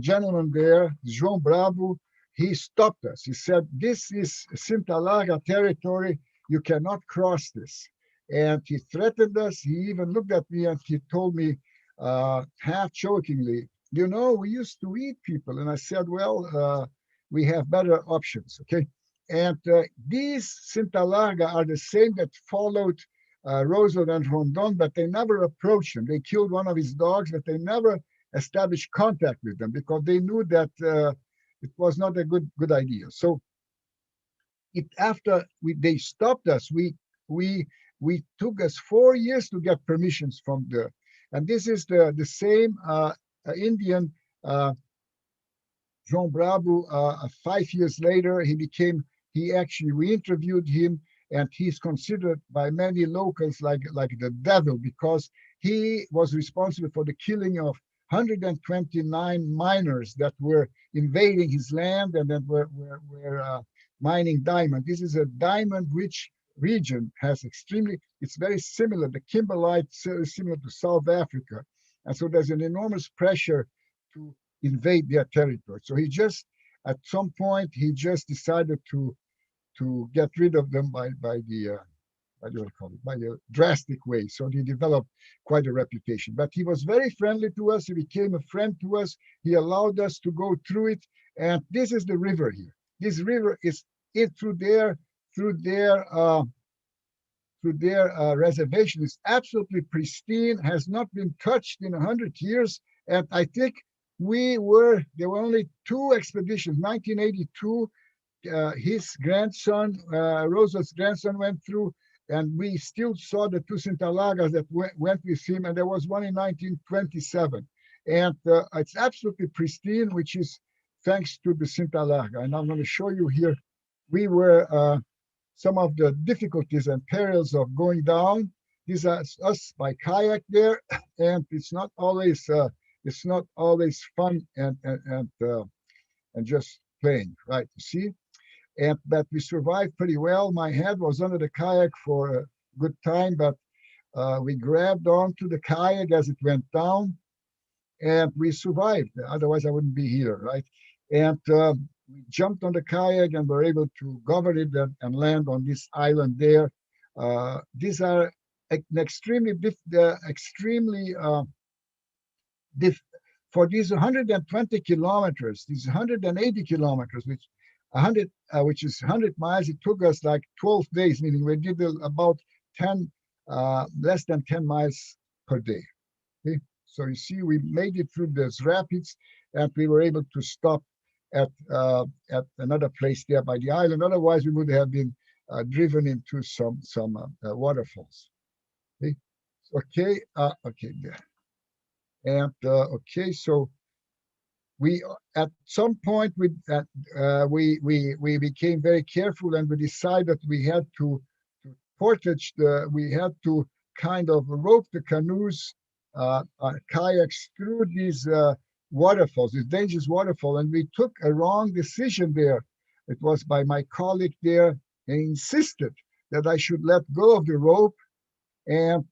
gentleman there, João Bravo, he stopped us. He said, "This is Cinta Larga territory. You cannot cross this." And he threatened us. He even looked at me and he told me, half jokingly, "You know, we used to eat people." And I said, "Well, we have better options." Okay. And these Cinta Larga are the same that followed Roosevelt and Rondon, but they never approached him. They killed one of his dogs, but they never established contact with them because they knew that it was not a good idea. So after they stopped us, we took us 4 years to get permissions from and this is the same Indian, João Bravo. 5 years later, we interviewed him, and he's considered by many locals like the devil, because he was responsible for the killing of 129 miners that were invading his land and that were mining diamond. This is a diamond-rich region, has extremely, it's very similar, the kimberlite is similar to South Africa. And so there's an enormous pressure to invade their territory. So he just, at some point, he just decided to get rid of them by the what do you call it, by a drastic way. So he developed quite a reputation. But he was very friendly to us. He became a friend to us. He allowed us to go through it. And this is the river here. This river is through their reservation is absolutely pristine, has not been touched in 100 years. And I think there were only 2 expeditions. 1982, his grandson, Roosevelt's grandson, went through, and we still saw the 2 Sintalagas that went with him, and there was one in 1927. And it's absolutely pristine, which is thanks to the Sintalaga. And I'm going to show you here, we were, some of the difficulties and perils of going down. These are us by kayak there, and it's not always fun and just playing, right? You see, but we survived pretty well. My head was under the kayak for a good time, but we grabbed onto the kayak as it went down, and we survived. Otherwise, I wouldn't be here, right? And we jumped on the kayak and were able to govern it and land on this island there. These are for these 120 kilometers, these 180 kilometers, which is 100 miles, it took us like 12 days, meaning we did about less than 10 miles per day. Okay? So you see, we made it through those rapids, and we were able to stop at another place there by the island. Otherwise, we would have been driven into some waterfalls. Okay, okay, there. And okay, so we at some point we became very careful, and we decided we had to portage we had to kind of rope the canoes, kayaks through these waterfalls, this dangerous waterfall, and we took a wrong decision there. It was by my colleague there. He insisted that I should let go of the rope, and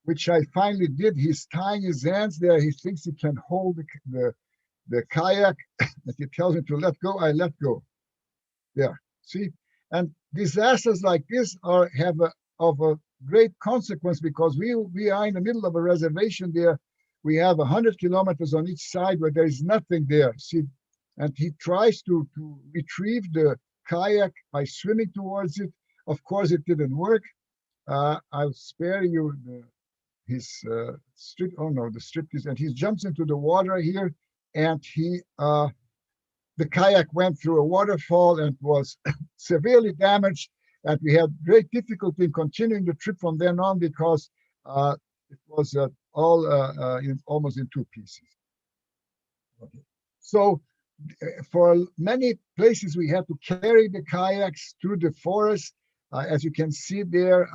which I finally did. He's tying his hands there. He thinks he can hold the kayak. If he tells me to let go, I let go. There, see? And disasters like this have a great consequence, because we are in the middle of a reservation there. We have 100 kilometers on each side where there is nothing there. See, and he tries to retrieve the kayak by swimming towards it. Of course, it didn't work. I'll spare you his strip. Oh no, the strip is, and he jumps into the water here, and the kayak went through a waterfall and was severely damaged. And we had great difficulty in continuing the trip from then on, because it was almost in 2 pieces. Okay. So for many places, we had to carry the kayaks through the forest. As you can see there,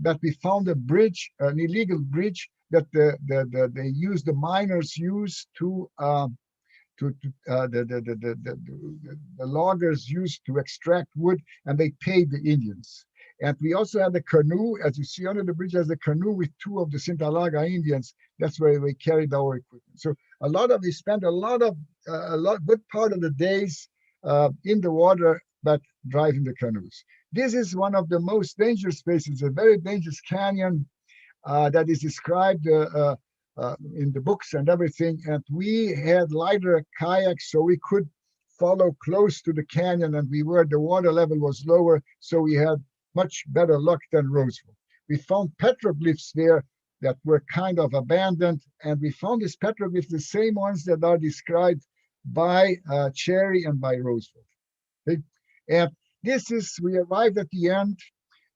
that we found a bridge, an illegal bridge that the miners used to the loggers used to extract wood, and they paid the Indians. And we also had a canoe, as you see under the bridge, as a canoe with 2 of the Sintalaga Indians. That's where we carried our equipment. So we spent a good part of the days in the water, but driving the canoes. This is one of the most dangerous places, a very dangerous canyon that is described in the books and everything. And we had lighter kayaks, so we could follow close to the canyon, and the water level was lower, so we had much better luck than Roosevelt. We found petroglyphs there that were kind of abandoned, and we found these petroglyphs, the same ones that are described by Cherry and by Roosevelt. Okay? And we arrived at the end,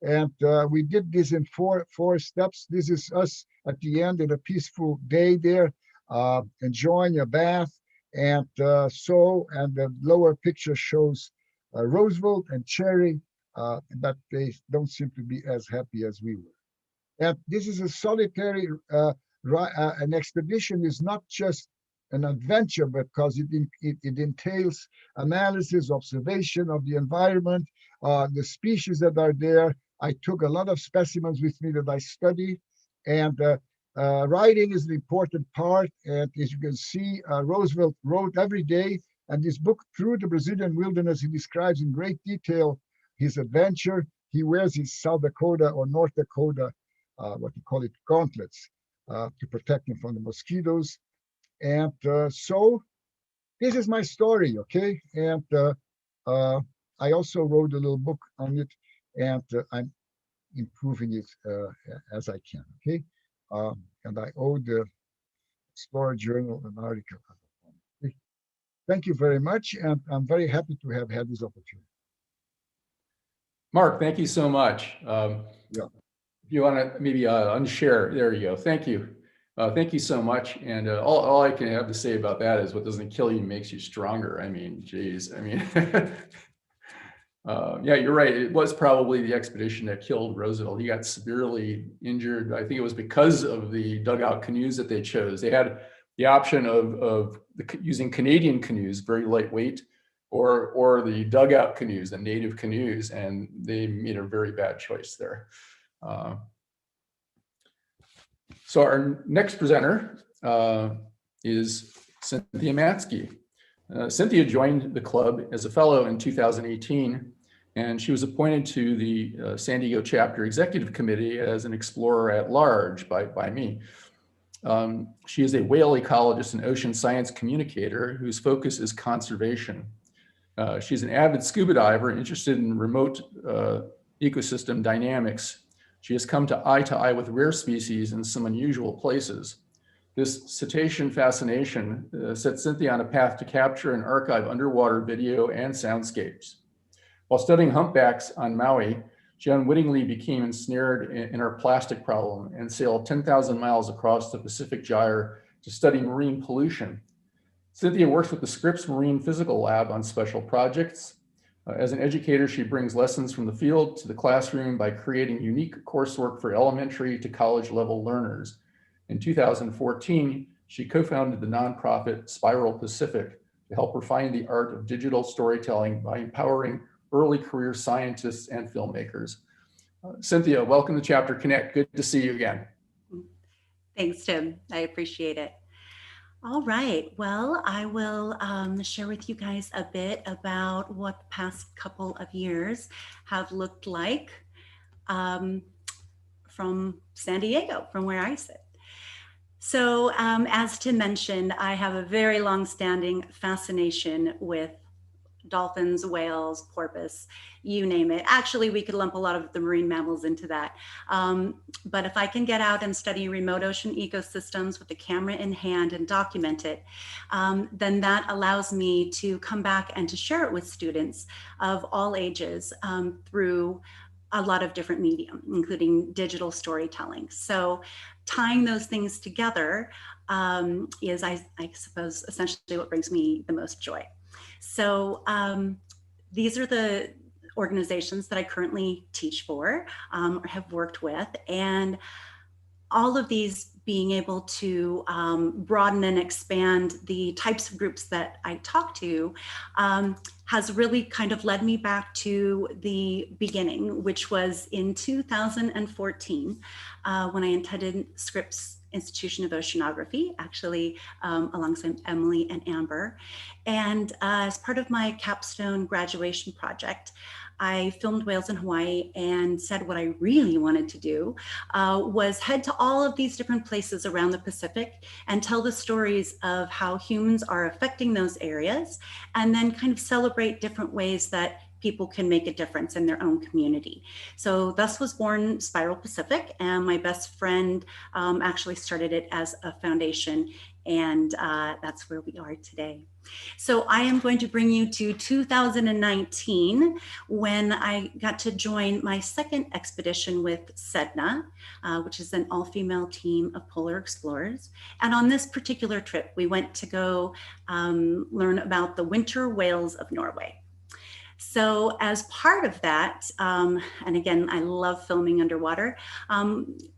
and we did this in four steps. This is us at the end in a peaceful day there, enjoying a bath. And the lower picture shows Roosevelt and Cherry, but they don't seem to be as happy as we were. And this is a solitary, an expedition is not just an adventure because it entails analysis, observation of the environment, the species that are there. I took a lot of specimens with me that I study, and writing is an important part. And as you can see, Roosevelt wrote every day. And this book, Through the Brazilian Wilderness, he describes in great detail his adventure. He wears his South Dakota or North Dakota, what you call it, gauntlets, to protect him from the mosquitoes. And so this is my story, okay? And I also wrote a little book on it, and I'm improving it as I can, okay? And I owe the Explorer Journal an article. Okay? Thank you very much, and I'm very happy to have had this opportunity. Marc, thank you so much. Yeah. If you want to maybe unshare, there you go. Thank you. Thank you so much. And all I can have to say about that is what doesn't kill you makes you stronger. I mean, geez, I mean, yeah, you're right. It was probably the expedition that killed Roosevelt. He got severely injured. I think it was because of the dugout canoes that they chose. They had the option of using Canadian canoes, very lightweight, or the dugout canoes, the native canoes, and they made a very bad choice there. So our next presenter is Cynthia Matzke. Cynthia joined the club as a fellow in 2018, and she was appointed to the San Diego chapter executive committee as an explorer at large by me. She is a whale ecologist and ocean science communicator whose focus is conservation. She's an avid scuba diver interested in remote ecosystem dynamics. She has come to eye with rare species in some unusual places. This cetacean fascination set Cynthia on a path to capture and archive underwater video and soundscapes. While studying humpbacks on Maui, she unwittingly became ensnared in our plastic problem and sailed 10,000 miles across the Pacific Gyre to study marine pollution. Cynthia works with the Scripps Marine Physical Lab on special projects. As an educator, she brings lessons from the field to the classroom by creating unique coursework for elementary to college level learners. In 2014, she co-founded the nonprofit Spiral Pacific to help refine the art of digital storytelling by empowering early career scientists and filmmakers. Cynthia, welcome to Chapter Connect. Good to see you again. Thanks, Tim. I appreciate it. All right, well, I will share with you guys a bit about what the past couple of years have looked like from San Diego, from where I sit. So as Tim mentioned, I have a very long-standing fascination with dolphins, whales, porpoise, you name it. Actually, we could lump a lot of the marine mammals into that. But if I can get out and study remote ocean ecosystems with the camera in hand and document it, then that allows me to come back and to share it with students of all ages through a lot of different medium, including digital storytelling. So tying those things together is, I suppose, essentially what brings me the most joy. So these are the organizations that I currently teach for or have worked with, and all of these being able to broaden and expand the types of groups that I talk to has really kind of led me back to the beginning, which was in 2014 when I attended Scripps Institution of Oceanography, actually alongside Emily and Amber. And as part of my capstone graduation project, I filmed whales in Hawaii and said what I really wanted to do was head to all of these different places around the Pacific and tell the stories of how humans are affecting those areas, and then kind of celebrate different ways that people can make a difference in their own community. So thus was born Spiral Pacific, and my best friend actually started it as a foundation, and that's where we are today. So I am going to bring you to 2019, when I got to join my second expedition with Sedna, which is an all-female team of polar explorers. And on this particular trip, we went to go learn about the winter whales of Norway. So as part of that, and again, I love filming underwater,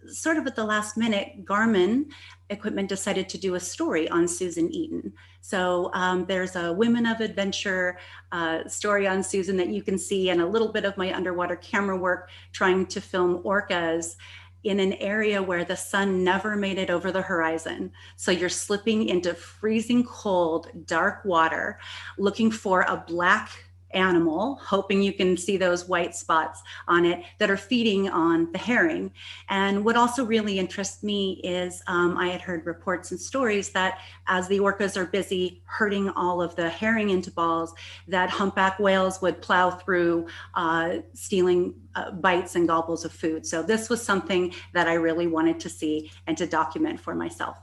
sort of at the last minute, Garmin Equipment decided to do a story on Susan Eaton. So there's a Women of Adventure story on Susan that you can see, and a little bit of my underwater camera work trying to film orcas in an area where the sun never made it over the horizon. So you're slipping into freezing cold, dark water, looking for a black animal, hoping you can see those white spots on it that are feeding on the herring. And what also really interests me is I had heard reports and stories that as the orcas are busy herding all of the herring into balls, that humpback whales would plow through, stealing bites and gobbles of food. So this was something that I really wanted to see and to document for myself.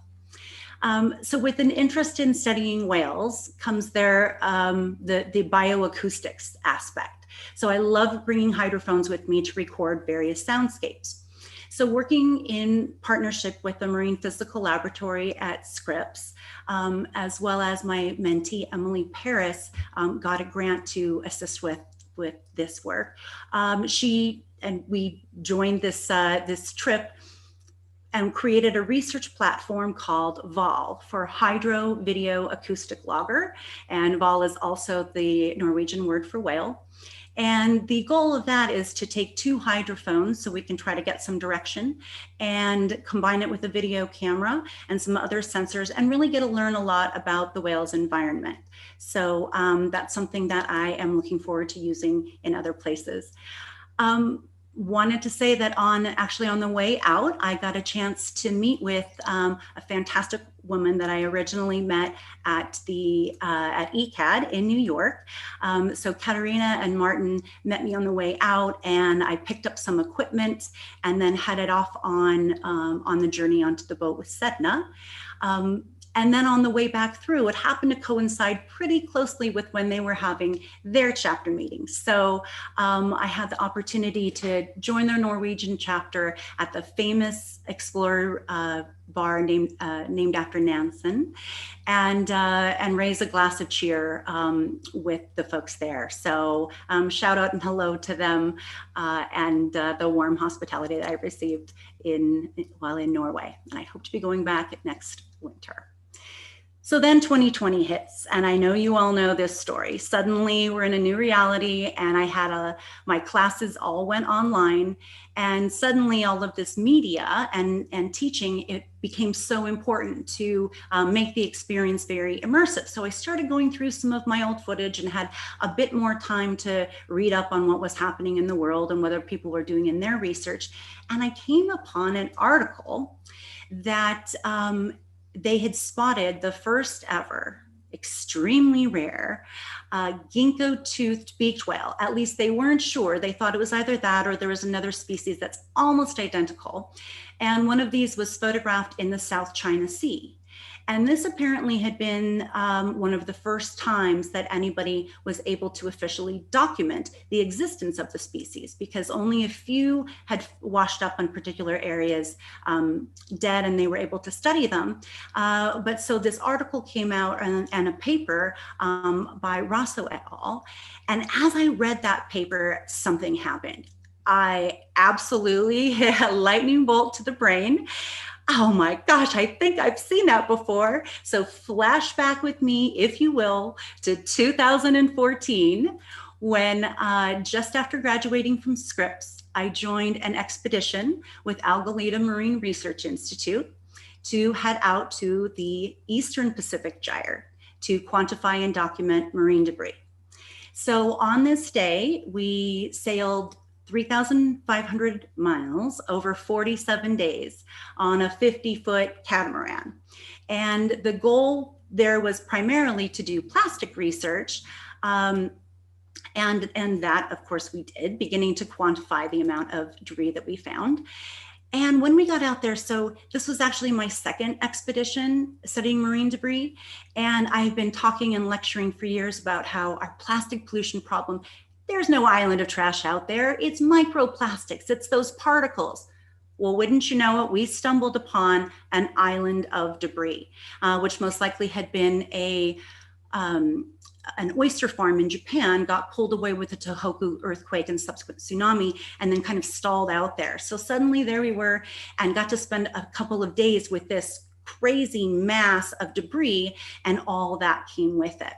So with an interest in studying whales comes there the bioacoustics aspect. So I love bringing hydrophones with me to record various soundscapes. So working in partnership with the Marine Physical Laboratory at Scripps, as well as my mentee, Emily Paris, got a grant to assist with this work. We joined this trip and created a research platform called VAL for Hydro Video Acoustic Logger. And VAL is also the Norwegian word for whale. And the goal of that is to take 2 hydrophones so we can try to get some direction and combine it with a video camera and some other sensors and really get to learn a lot about the whale's environment. So that's something that I am looking forward to using in other places. Wanted to say that actually on the way out, I got a chance to meet with a fantastic woman that I originally met at ECAD in New York. So Katerina and Martin met me on the way out, and I picked up some equipment and then headed off on the journey onto the boat with Sedna. And then on the way back through, it happened to coincide pretty closely with when they were having their chapter meetings. So I had the opportunity to join their Norwegian chapter at the famous Explorer bar named after Nansen, and raise a glass of cheer with the folks there. So shout out and hello to them and the warm hospitality that I received while in Norway. And I hope to be going back next winter. So then 2020 hits, and I know you all know this story. Suddenly we're in a new reality, and I had my classes all went online, and suddenly all of this media and teaching, it became so important to make the experience very immersive. So I started going through some of my old footage and had a bit more time to read up on what was happening in the world and whether people were doing in their research. And I came upon an article that they had spotted the first ever, extremely rare, ginkgo-toothed beaked whale. At least they weren't sure. They thought it was either that or there was another species that's almost identical. And one of these was photographed in the South China Sea. And this apparently had been one of the first times that anybody was able to officially document the existence of the species, because only a few had washed up on particular areas dead, and they were able to study them. But so this article came out and a paper by Rosso et al. And as I read that paper, something happened. I absolutely hit a lightning bolt to the brain. Oh my gosh, I think I've seen that before. So flashback with me, if you will, to 2014, when just after graduating from Scripps, I joined an expedition with Algalita Marine Research Institute to head out to the Eastern Pacific Gyre to quantify and document marine debris. So on this day, we sailed 3,500 miles over 47 days on a 50-foot catamaran. And the goal there was primarily to do plastic research. And that, of course, we did, beginning to quantify the amount of debris that we found. And when we got out there, so this was actually my second expedition studying marine debris. And I've been talking and lecturing for years about how our plastic pollution problem, there's no island of trash out there. It's microplastics. It's those particles. Well, wouldn't you know it, we stumbled upon an island of debris, which most likely had been a an oyster farm in Japan got pulled away with the Tohoku earthquake and subsequent tsunami, and then kind of stalled out there. So suddenly there we were, and got to spend a couple of days with this crazy mass of debris, and all that came with it.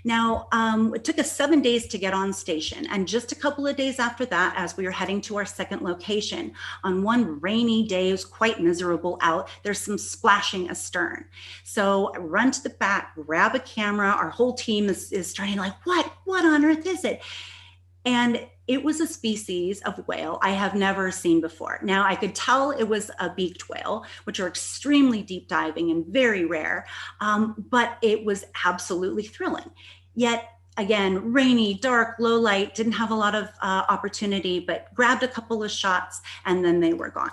Now, it took us 7 days to get on station, and just a couple of days after that, as we were heading to our second location, on one rainy day, it was quite miserable out, there's some splashing astern. So I run to the back, grab a camera, our whole team is starting like, what on earth is it? And it was a species of whale I have never seen before. Now, I could tell it was a beaked whale, which are extremely deep diving and very rare, but it was absolutely thrilling. Yet, again, rainy, dark, low light, didn't have a lot of opportunity, but grabbed a couple of shots and then they were gone.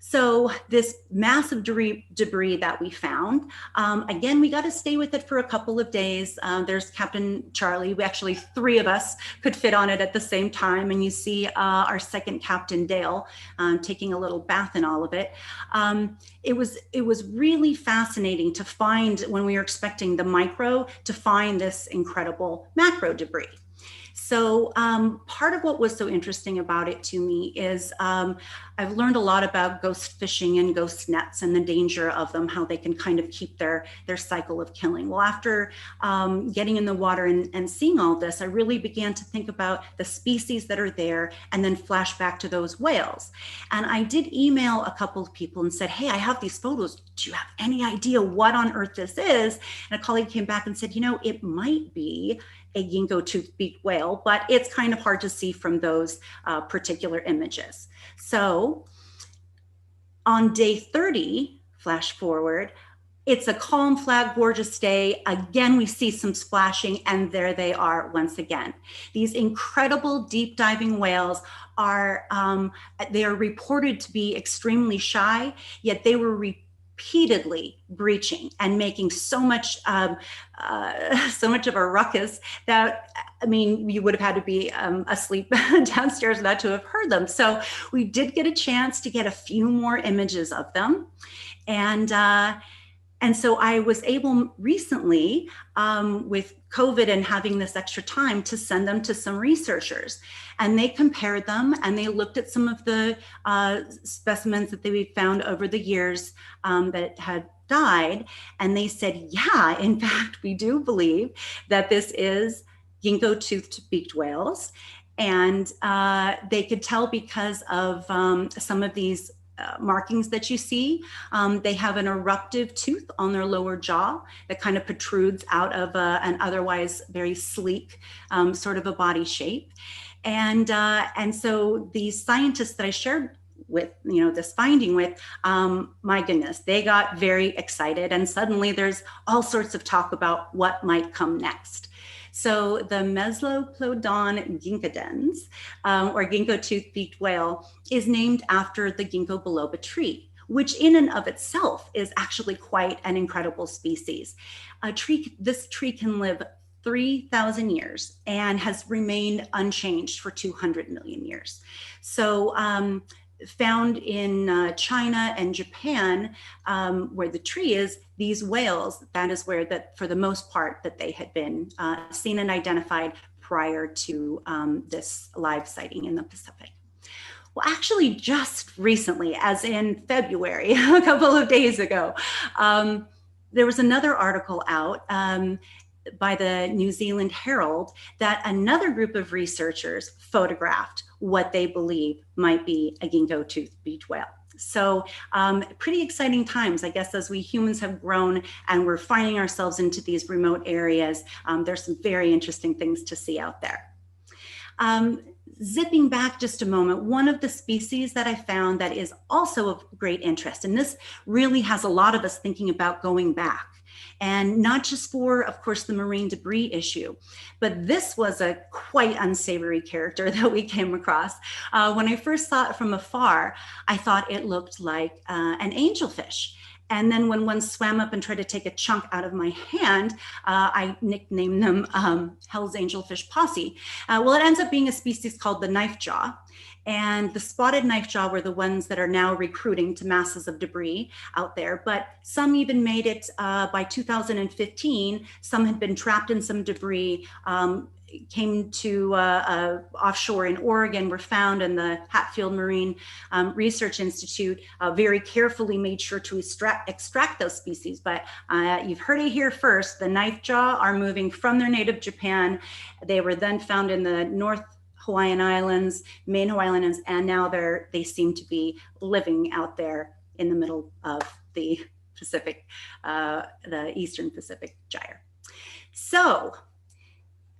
So this massive debris that we found, again, we got to stay with it for a couple of days. There's Captain Charlie. We actually, 3 of us could fit on it at the same time. And you see our second Captain Dale taking a little bath in all of it. It was really fascinating to find, when we were expecting the micro, to find this incredible macro debris. So part of what was so interesting about it to me is I've learned a lot about ghost fishing and ghost nets and the danger of them, how they can kind of keep their cycle of killing. Well, after getting in the water and seeing all this, I really began to think about the species that are there and then flash back to those whales. And I did email a couple of people and said, hey, I have these photos. Do you have any idea what on earth this is? And a colleague came back and said, you know, it might be a ginkgo tooth-beaked whale, but it's kind of hard to see from those particular images. So on day 30, flash forward, it's a calm, flat, gorgeous day. Again, we see some splashing, and there they are once again. These incredible deep diving whales are, they are reported to be extremely shy, yet they were repeatedly breaching and making so much of a ruckus that, I mean, you would have had to be asleep downstairs not to have heard them. So we did get a chance to get a few more images of them. And so I was able recently, with COVID and having this extra time, to send them to some researchers. And they compared them and they looked at some of the specimens that they found over the years that had died. And they said, yeah, in fact, we do believe that this is ginkgo tooth-beaked whales. And they could tell because of some of these markings that you see. They have an eruptive tooth on their lower jaw that kind of protrudes out of an otherwise very sleek sort of a body shape. And so these scientists that I shared with, this finding with, my goodness, they got very excited, and suddenly there's all sorts of talk about what might come next. So the Meslopodon ginkgodens, or ginkgo tooth-beaked whale, is named after the ginkgo biloba tree, which in and of itself is actually quite an incredible species. This tree can live 3,000 years and has remained unchanged for 200 million years. So found in China and Japan, where the tree is, these whales, that is where for the most part that they had been seen and identified prior to this live sighting in the Pacific. Well, actually just recently, as in February, a couple of days ago, there was another article out by the New Zealand Herald that another group of researchers photographed what they believe might be a ginkgo tooth-beaked whale. So pretty exciting times, I guess, as we humans have grown and we're finding ourselves into these remote areas. There's some very interesting things to see out there. Zipping back just a moment, one of the species that I found that is also of great interest, and this really has a lot of us thinking about going back, and not just for, of course, the marine debris issue, but this was a quite unsavory character that we came across. When I first saw it from afar, I thought it looked like an angelfish. And then when one swam up and tried to take a chunk out of my hand, I nicknamed them Hell's Angelfish Posse. Well, it ends up being a species called the knife jaw. And the spotted knife jaw were the ones that are now recruiting to masses of debris out there. But some even made it by 2015. Some had been trapped in some debris, came to offshore in Oregon, were found, and the Hatfield Marine Research Institute very carefully made sure to extract those species. But you've heard it here first, the knife jaw are moving from their native Japan. They were then found in the North Hawaiian Islands, main Hawaiian Islands, and now they seem to be living out there in the middle of the Pacific, the Eastern Pacific Gyre. So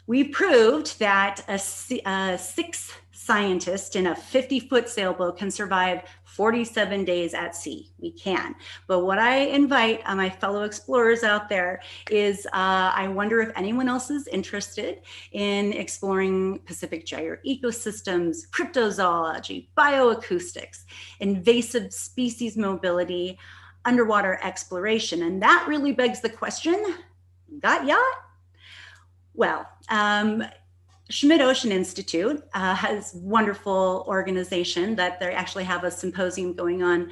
we proved that a 6 scientist in a 50-foot sailboat can survive 47 days at sea. We can. But what I invite my fellow explorers out there is I wonder if anyone else is interested in exploring Pacific gyre ecosystems, cryptozoology, bioacoustics, invasive species mobility, underwater exploration. And that really begs the question, got yacht? Well, Schmidt Ocean Institute has a wonderful organization that they actually have a symposium going on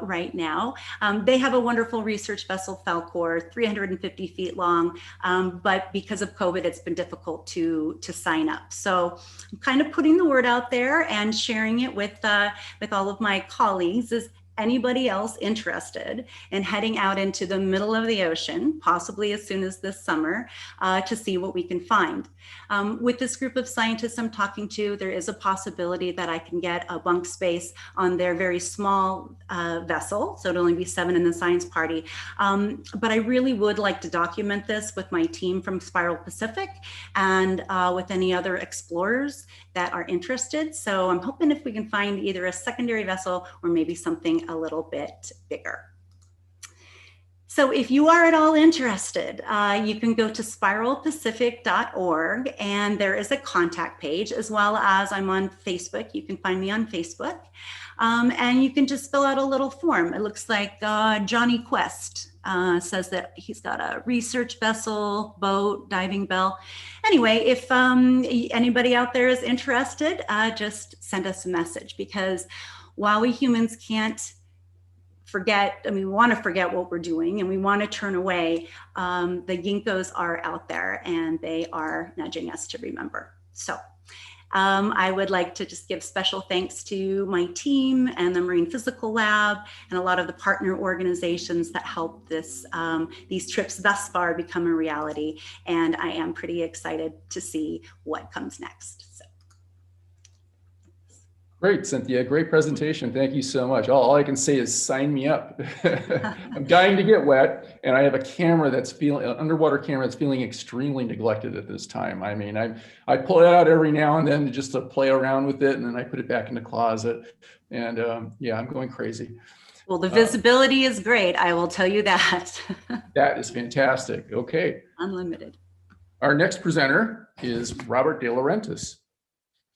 right now. They have a wonderful research vessel, Falcor, 350 feet long, but because of COVID, it's been difficult to sign up. So I'm kind of putting the word out there and sharing it with all of my colleagues. Is anybody else interested in heading out into the middle of the ocean, possibly as soon as this summer, to see what we can find? With this group of scientists I'm talking to, there is a possibility that I can get a bunk space on their very small vessel, so it'll only be 7 in the science party. But I really would like to document this with my team from Spiral Pacific and with any other explorers that are interested. So I'm hoping if we can find either a secondary vessel or maybe something a little bit bigger. So if you are at all interested, you can go to spiralpacific.org, and there is a contact page, as well as I'm on Facebook. You can find me on Facebook, and you can just fill out a little form. It looks like Johnny Quest says that he's got a research vessel, boat, diving bell. Anyway, if anybody out there is interested, just send us a message, because while we humans can't forget, I mean, we want to forget what we're doing and we want to turn away, the Ginkgos are out there and they are nudging us to remember. So I would like to just give special thanks to my team and the Marine Physical Lab and a lot of the partner organizations that helped this, these trips thus far become a reality. And I am pretty excited to see what comes next. So. Great, Cynthia. Great presentation. Thank you so much. All I can say is sign me up. I'm dying to get wet, and I have a camera that's feeling, an underwater camera that's feeling extremely neglected at this time. I mean, I pull it out every now and then just to play around with it, and then I put it back in the closet. And yeah, I'm going crazy. Well, the visibility is great. I will tell you that. That is fantastic. Okay. Unlimited. Our next presenter is Robert DeLaurentis.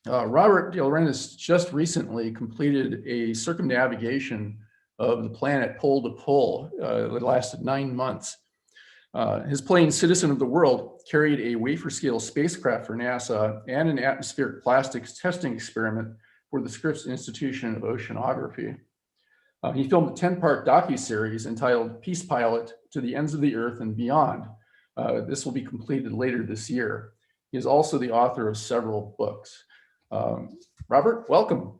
Robert DeLaurentis just recently completed a circumnavigation of the planet pole to pole. It lasted 9 months. His plane, Citizen of the World, carried a wafer-scale spacecraft for NASA and an atmospheric plastics testing experiment for the Scripps Institution of Oceanography. He filmed a 10-part docuseries entitled Peace Pilot to the Ends of the Earth and Beyond. This will be completed later this year. He is also the author of several books. Robert, welcome.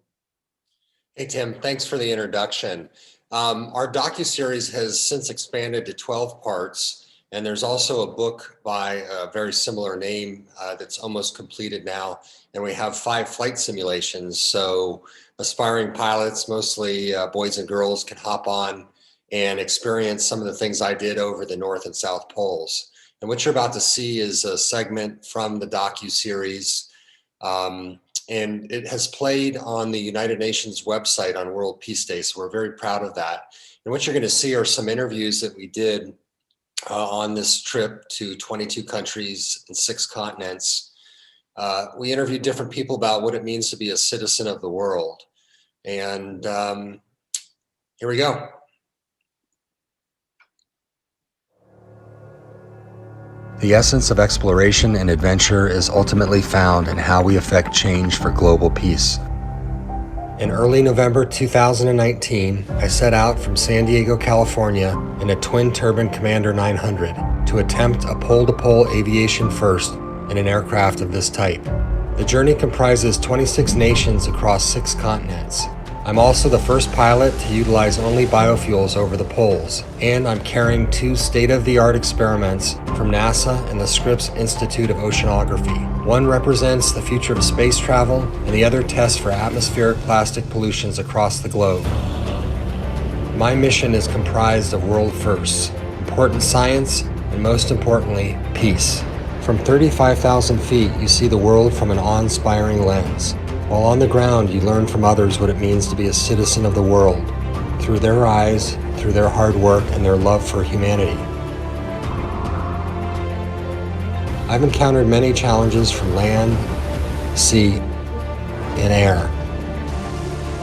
Hey, Tim, thanks for the introduction. Our docuseries has since expanded to 12 parts, and there's also a book by a very similar name that's almost completed now, and we have 5 flight simulations, so aspiring pilots, mostly boys and girls, can hop on and experience some of the things I did over the North and South Poles. And what you're about to see is a segment from the docuseries. And it has played on the United Nations website on World Peace Day, so we're very proud of that. And what you're going to see are some interviews that we did on this trip to 22 countries and 6 continents. We interviewed different people about what it means to be a citizen of the world. And here we go. The essence of exploration and adventure is ultimately found in how we affect change for global peace. In early November 2019, I set out from San Diego, California in a twin-turbine Commander 900 to attempt a pole-to-pole aviation first in an aircraft of this type. The journey comprises 26 nations across 6 continents. I'm also the first pilot to utilize only biofuels over the poles, and I'm carrying 2 state-of-the-art experiments from NASA and the Scripps Institute of Oceanography. One represents the future of space travel, and the other tests for atmospheric plastic pollutions across the globe. My mission is comprised of world firsts, important science, and most importantly, peace. From 35,000 feet, you see the world from an awe-inspiring lens. While on the ground, you learn from others what it means to be a citizen of the world, through their eyes, through their hard work, and their love for humanity. I've encountered many challenges from land, sea, and air.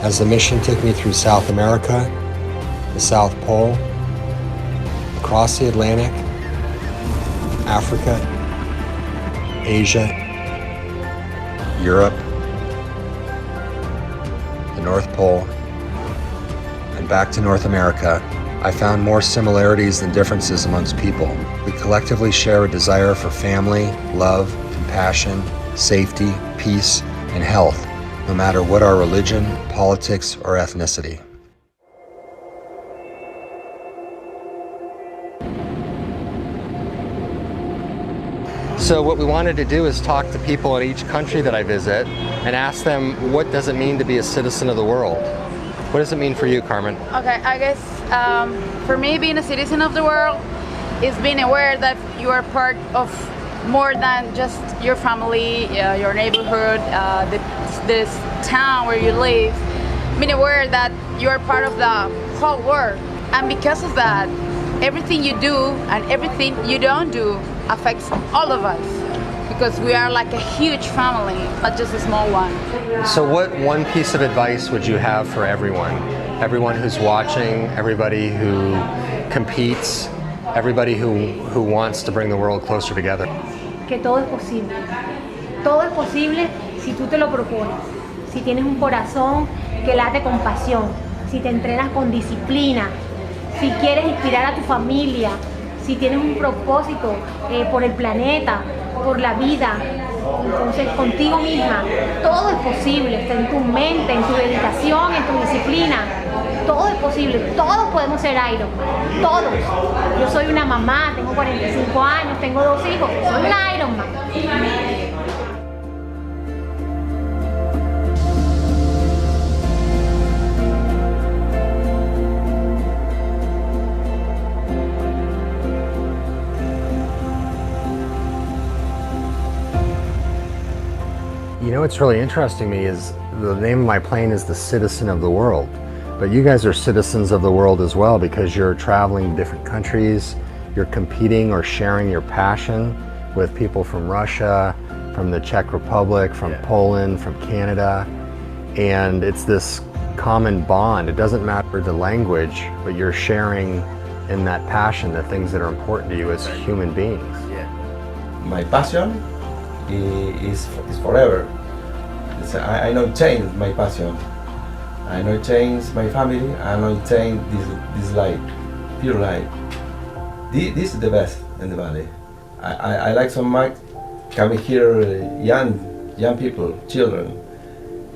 As the mission took me through South America, the South Pole, across the Atlantic, Africa, Asia, Europe, the North Pole, and back to North America, I found more similarities than differences amongst people. We collectively share a desire for family, love, compassion, safety, peace, and health, no matter what our religion, politics, or ethnicity. So what we wanted to do is talk to people in each country that I visit and ask them, what does it mean to be a citizen of the world? What does it mean for you, Carmen? Okay, I guess for me, being a citizen of the world is being aware that you are part of more than just your family, your neighborhood, this town where you live. Being aware that you are part of the whole world. And because of that, everything you do and everything you don't do affects all of us. Because we are like a huge family, not just a small one. So what one piece of advice would you have for everyone? Everyone who's watching, everybody who competes, everybody who wants to bring the world closer together? Que todo es posible. Todo es posible si tú te lo propones. Si tienes un corazón que late con pasión. Si te entrenas con disciplina. Si quieres inspirar a tu familia. Si tienes un propósito por el planeta, por la vida, entonces contigo misma, todo es posible, está en tu mente, en tu dedicación, en tu disciplina, todo es posible, todos podemos ser Ironman, todos. Yo soy una mamá, tengo 45 años, tengo 2 hijos, soy una Ironman. You know what's really interesting to me is the name of my plane is the Citizen of the World. But you guys are citizens of the world as well because you're traveling to different countries, you're competing or sharing your passion with people from Russia, from the Czech Republic, from Poland, from Canada. And it's this common bond. It doesn't matter the language, but you're sharing in that passion the things that are important to you as human beings. My passion is forever. I know change my passion. I know change my family. I know change this life, pure life. This is the best in the valley. I like so much coming here, young people, children.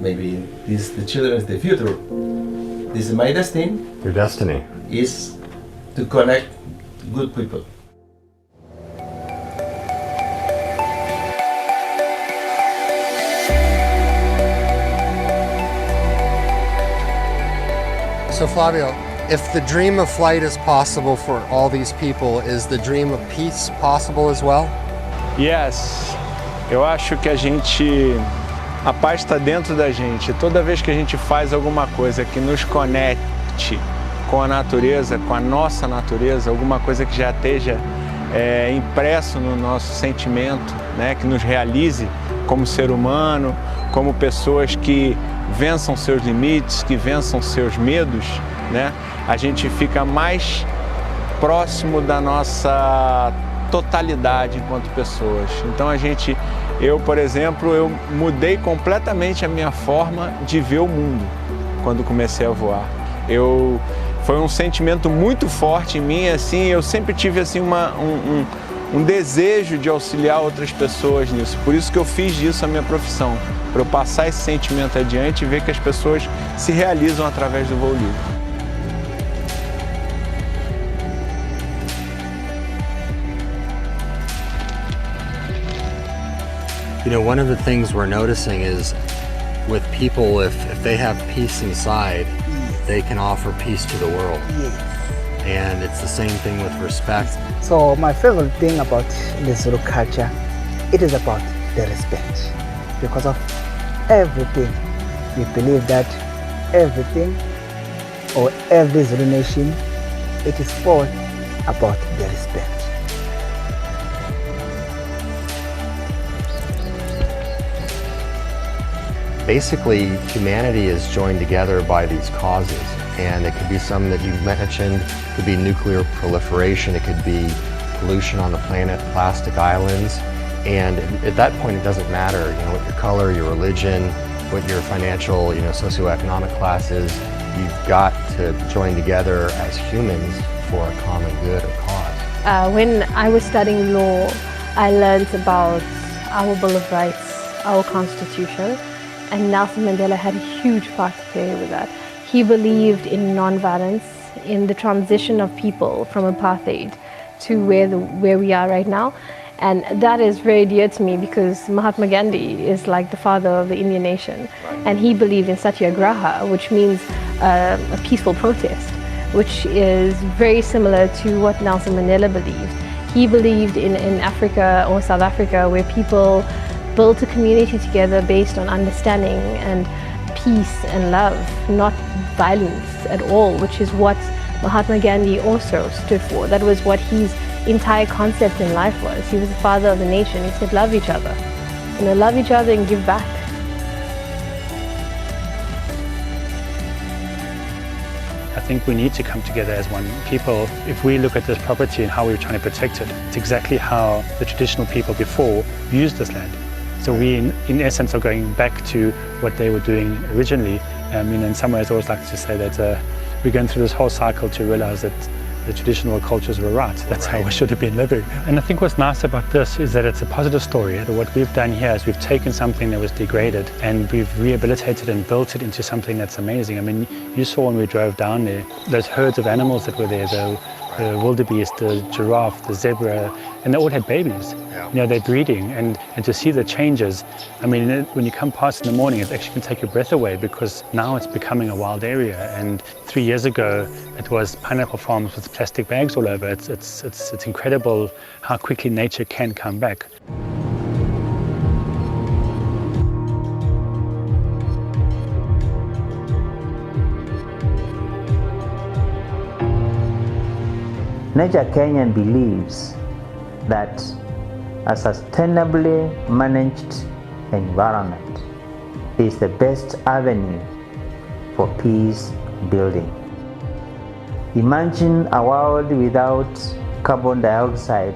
Maybe the children is the future. This is my destiny. Your destiny is to connect good people. So Flavio, if the dream of flight is possible for all these people, is the dream of peace possible as well? Yes. Eu acho que a paz está dentro da gente. Toda vez que a gente faz alguma coisa que nos conecte com a natureza, com a nossa natureza, alguma coisa que já esteja impresso no nosso sentimento, né, que nos realize como ser humano, como pessoas que vençam seus limites, que vençam seus medos, né? A gente fica mais próximo da nossa totalidade enquanto pessoas. Então eu, por exemplo, eu mudei completamente a minha forma de ver o mundo quando comecei a voar. Foi um sentimento muito forte em mim, assim, eu sempre tive assim um desejo de auxiliar outras pessoas nisso. Por isso que eu fiz disso a minha profissão, para eu passar esse sentimento adiante e ver que as pessoas se realizam através do voo livre. You know, one of the things we're noticing is with people, if they have peace inside, they can offer peace to the world. And it's the same thing with respect. So my favorite thing about the Zulu culture, it is about the respect. Because of everything, we believe that everything or every Zulu nation, it is all about the respect. Basically, humanity is joined together by these causes, and it could be some that you mentioned. It could be nuclear proliferation, it could be pollution on the planet, plastic islands, and at that point it doesn't matter, you know, what your color, your religion, what your financial, you know, socioeconomic class is. You've got to join together as humans for a common good or cause. When I was studying law, I learned about our Bill of Rights, our Constitution, and Nelson Mandela had a huge part to play with that. He believed in non-violence, in the transition of people from apartheid to where we are right now. And that is very dear to me because Mahatma Gandhi is like the father of the Indian nation. And he believed in Satyagraha, which means a peaceful protest, which is very similar to what Nelson Mandela believed. He believed in Africa or South Africa where people built a community together based on understanding and peace and love, not violence at all, which is what Mahatma Gandhi also stood for. That was what his entire concept in life was. He was the father of the nation. He said, love each other. You know, love each other and give back. I think we need to come together as one people. If we look at this property and how we're trying to protect it, it's exactly how the traditional people before used this land. So we, in essence, are going back to what they were doing originally. In some ways, I always like to say that we're going through this whole cycle to realize that the traditional cultures were right. That's how we should have been living. And I think what's nice about this is that it's a positive story. What we've done here is we've taken something that was degraded and we've rehabilitated and built it into something that's amazing. I mean, you saw when we drove down there, those herds of animals that were there, the wildebeest, the giraffe, the zebra, and they all had babies. Yeah. You know, they're breeding, and to see the changes, I mean, when you come past in the morning, it actually can take your breath away because now it's becoming a wild area. And 3 years ago, it was pineapple farms with plastic bags all over. It's incredible how quickly nature can come back. Nature Kenya believes that a sustainably managed environment is the best avenue for peace building. Imagine a world without carbon dioxide,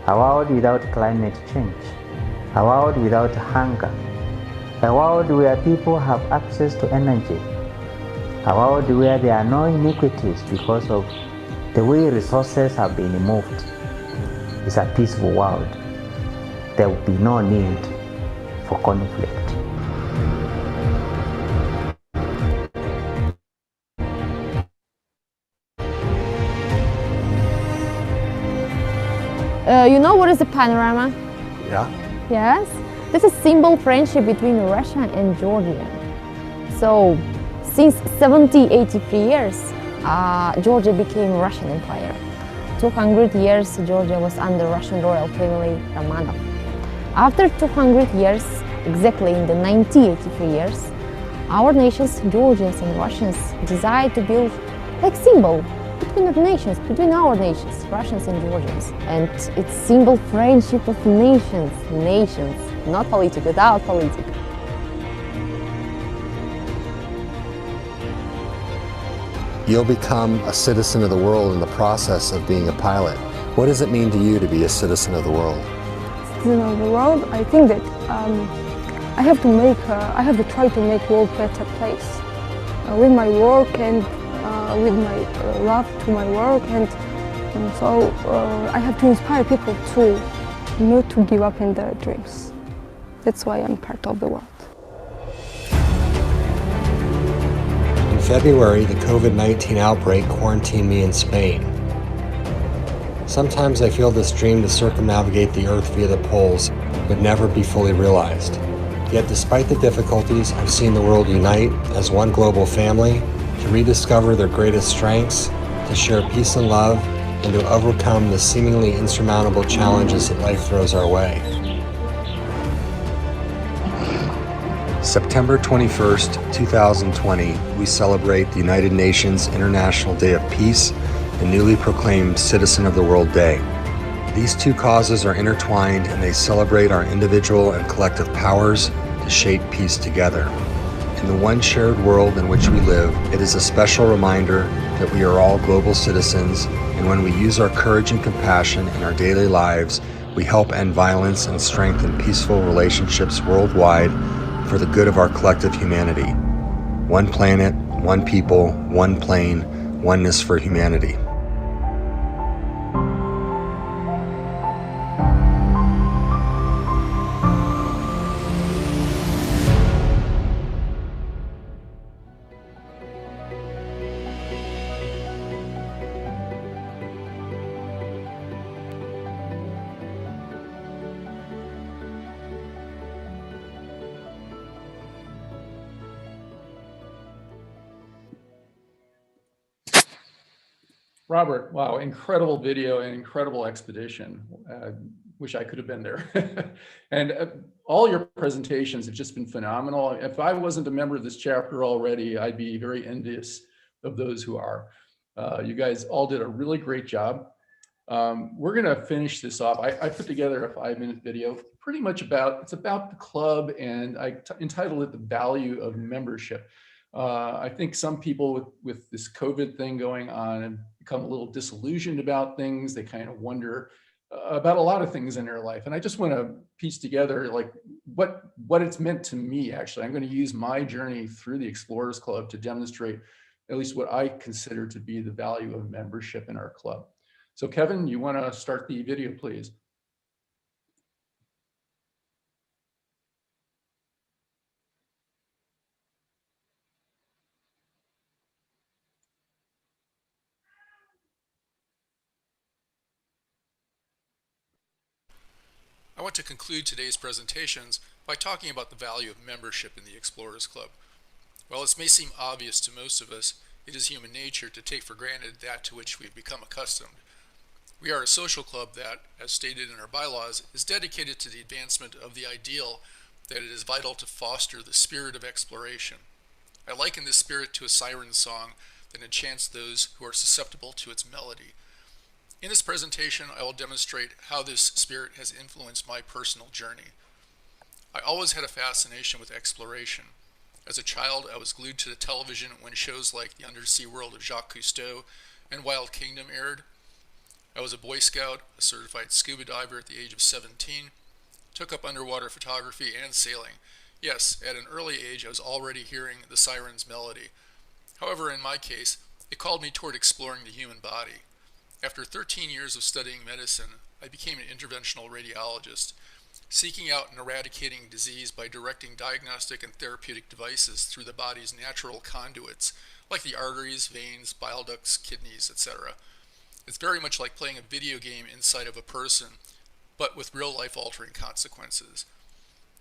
a world without climate change, a world without hunger, a world where people have access to energy, a world where there are no inequities because of the way resources have been moved. Is a peaceful world. There will be no need for conflict. You know what is a panorama? Yeah. Yes? This is symbol friendship between Russia and Georgia. So, since 1783 years, Georgia became Russian Empire. 200 years, Georgia was under Russian royal family Romanov. After 200 years, exactly in the 1983 years, our nations, Georgians and Russians, decided to build like symbol between the nations, between our nations, Russians and Georgians. And it's symbol friendship of nations, not politics, without politics. You'll become a citizen of the world in the process of being a pilot. What does it mean to you to be a citizen of the world? Citizen of the world, I think that I have to try to make world a better place with my work and with my love to my work, and so I have to inspire people to not to give up in their dreams. That's why I'm part of the world. In February, the COVID-19 outbreak quarantined me in Spain. Sometimes I feel this dream to circumnavigate the Earth via the poles would never be fully realized. Yet despite the difficulties, I've seen the world unite as one global family to rediscover their greatest strengths, to share peace and love, and to overcome the seemingly insurmountable challenges that life throws our way. September 21st, 2020, we celebrate the United Nations International Day of Peace and newly proclaimed Citizen of the World Day. These two causes are intertwined and they celebrate our individual and collective powers to shape peace together. In the one shared world in which we live, it is a special reminder that we are all global citizens, and when we use our courage and compassion in our daily lives, we help end violence and strengthen peaceful relationships worldwide for the good of our collective humanity. One planet, one people, one plane, oneness for humanity. Robert, wow, incredible video and incredible expedition. Wish I could have been there. And all your presentations have just been phenomenal. If I wasn't a member of this chapter already, I'd be very envious of those who are. You guys all did a really great job. We're gonna finish this off. I put together a 5-minute video, pretty much it's about the club, and I entitled it The Value of Membership. I think some people with this COVID thing going on have become a little disillusioned about things. They kind of wonder about a lot of things in their life. And I just want to piece together like what it's meant to me, actually. I'm going to use my journey through the Explorers Club to demonstrate at least what I consider to be the value of membership in our club. So Kevin, you want to start the video, please? I want to conclude today's presentations by talking about the value of membership in the Explorers Club. While this may seem obvious to most of us, it is human nature to take for granted that to which we've become accustomed. We are a social club that, as stated in our bylaws, is dedicated to the advancement of the ideal that it is vital to foster the spirit of exploration. I liken this spirit to a siren song that enchants those who are susceptible to its melody. In this presentation, I will demonstrate how this spirit has influenced my personal journey. I always had a fascination with exploration. As a child, I was glued to the television when shows like The Undersea World of Jacques Cousteau and Wild Kingdom aired. I was a Boy Scout, a certified scuba diver at the age of 17, took up underwater photography and sailing. Yes, at an early age, I was already hearing the siren's melody. However, in my case, it called me toward exploring the human body. After 13 years of studying medicine, I became an interventional radiologist, seeking out and eradicating disease by directing diagnostic and therapeutic devices through the body's natural conduits, like the arteries, veins, bile ducts, kidneys, etc. It's very much like playing a video game inside of a person, but with real life-altering consequences.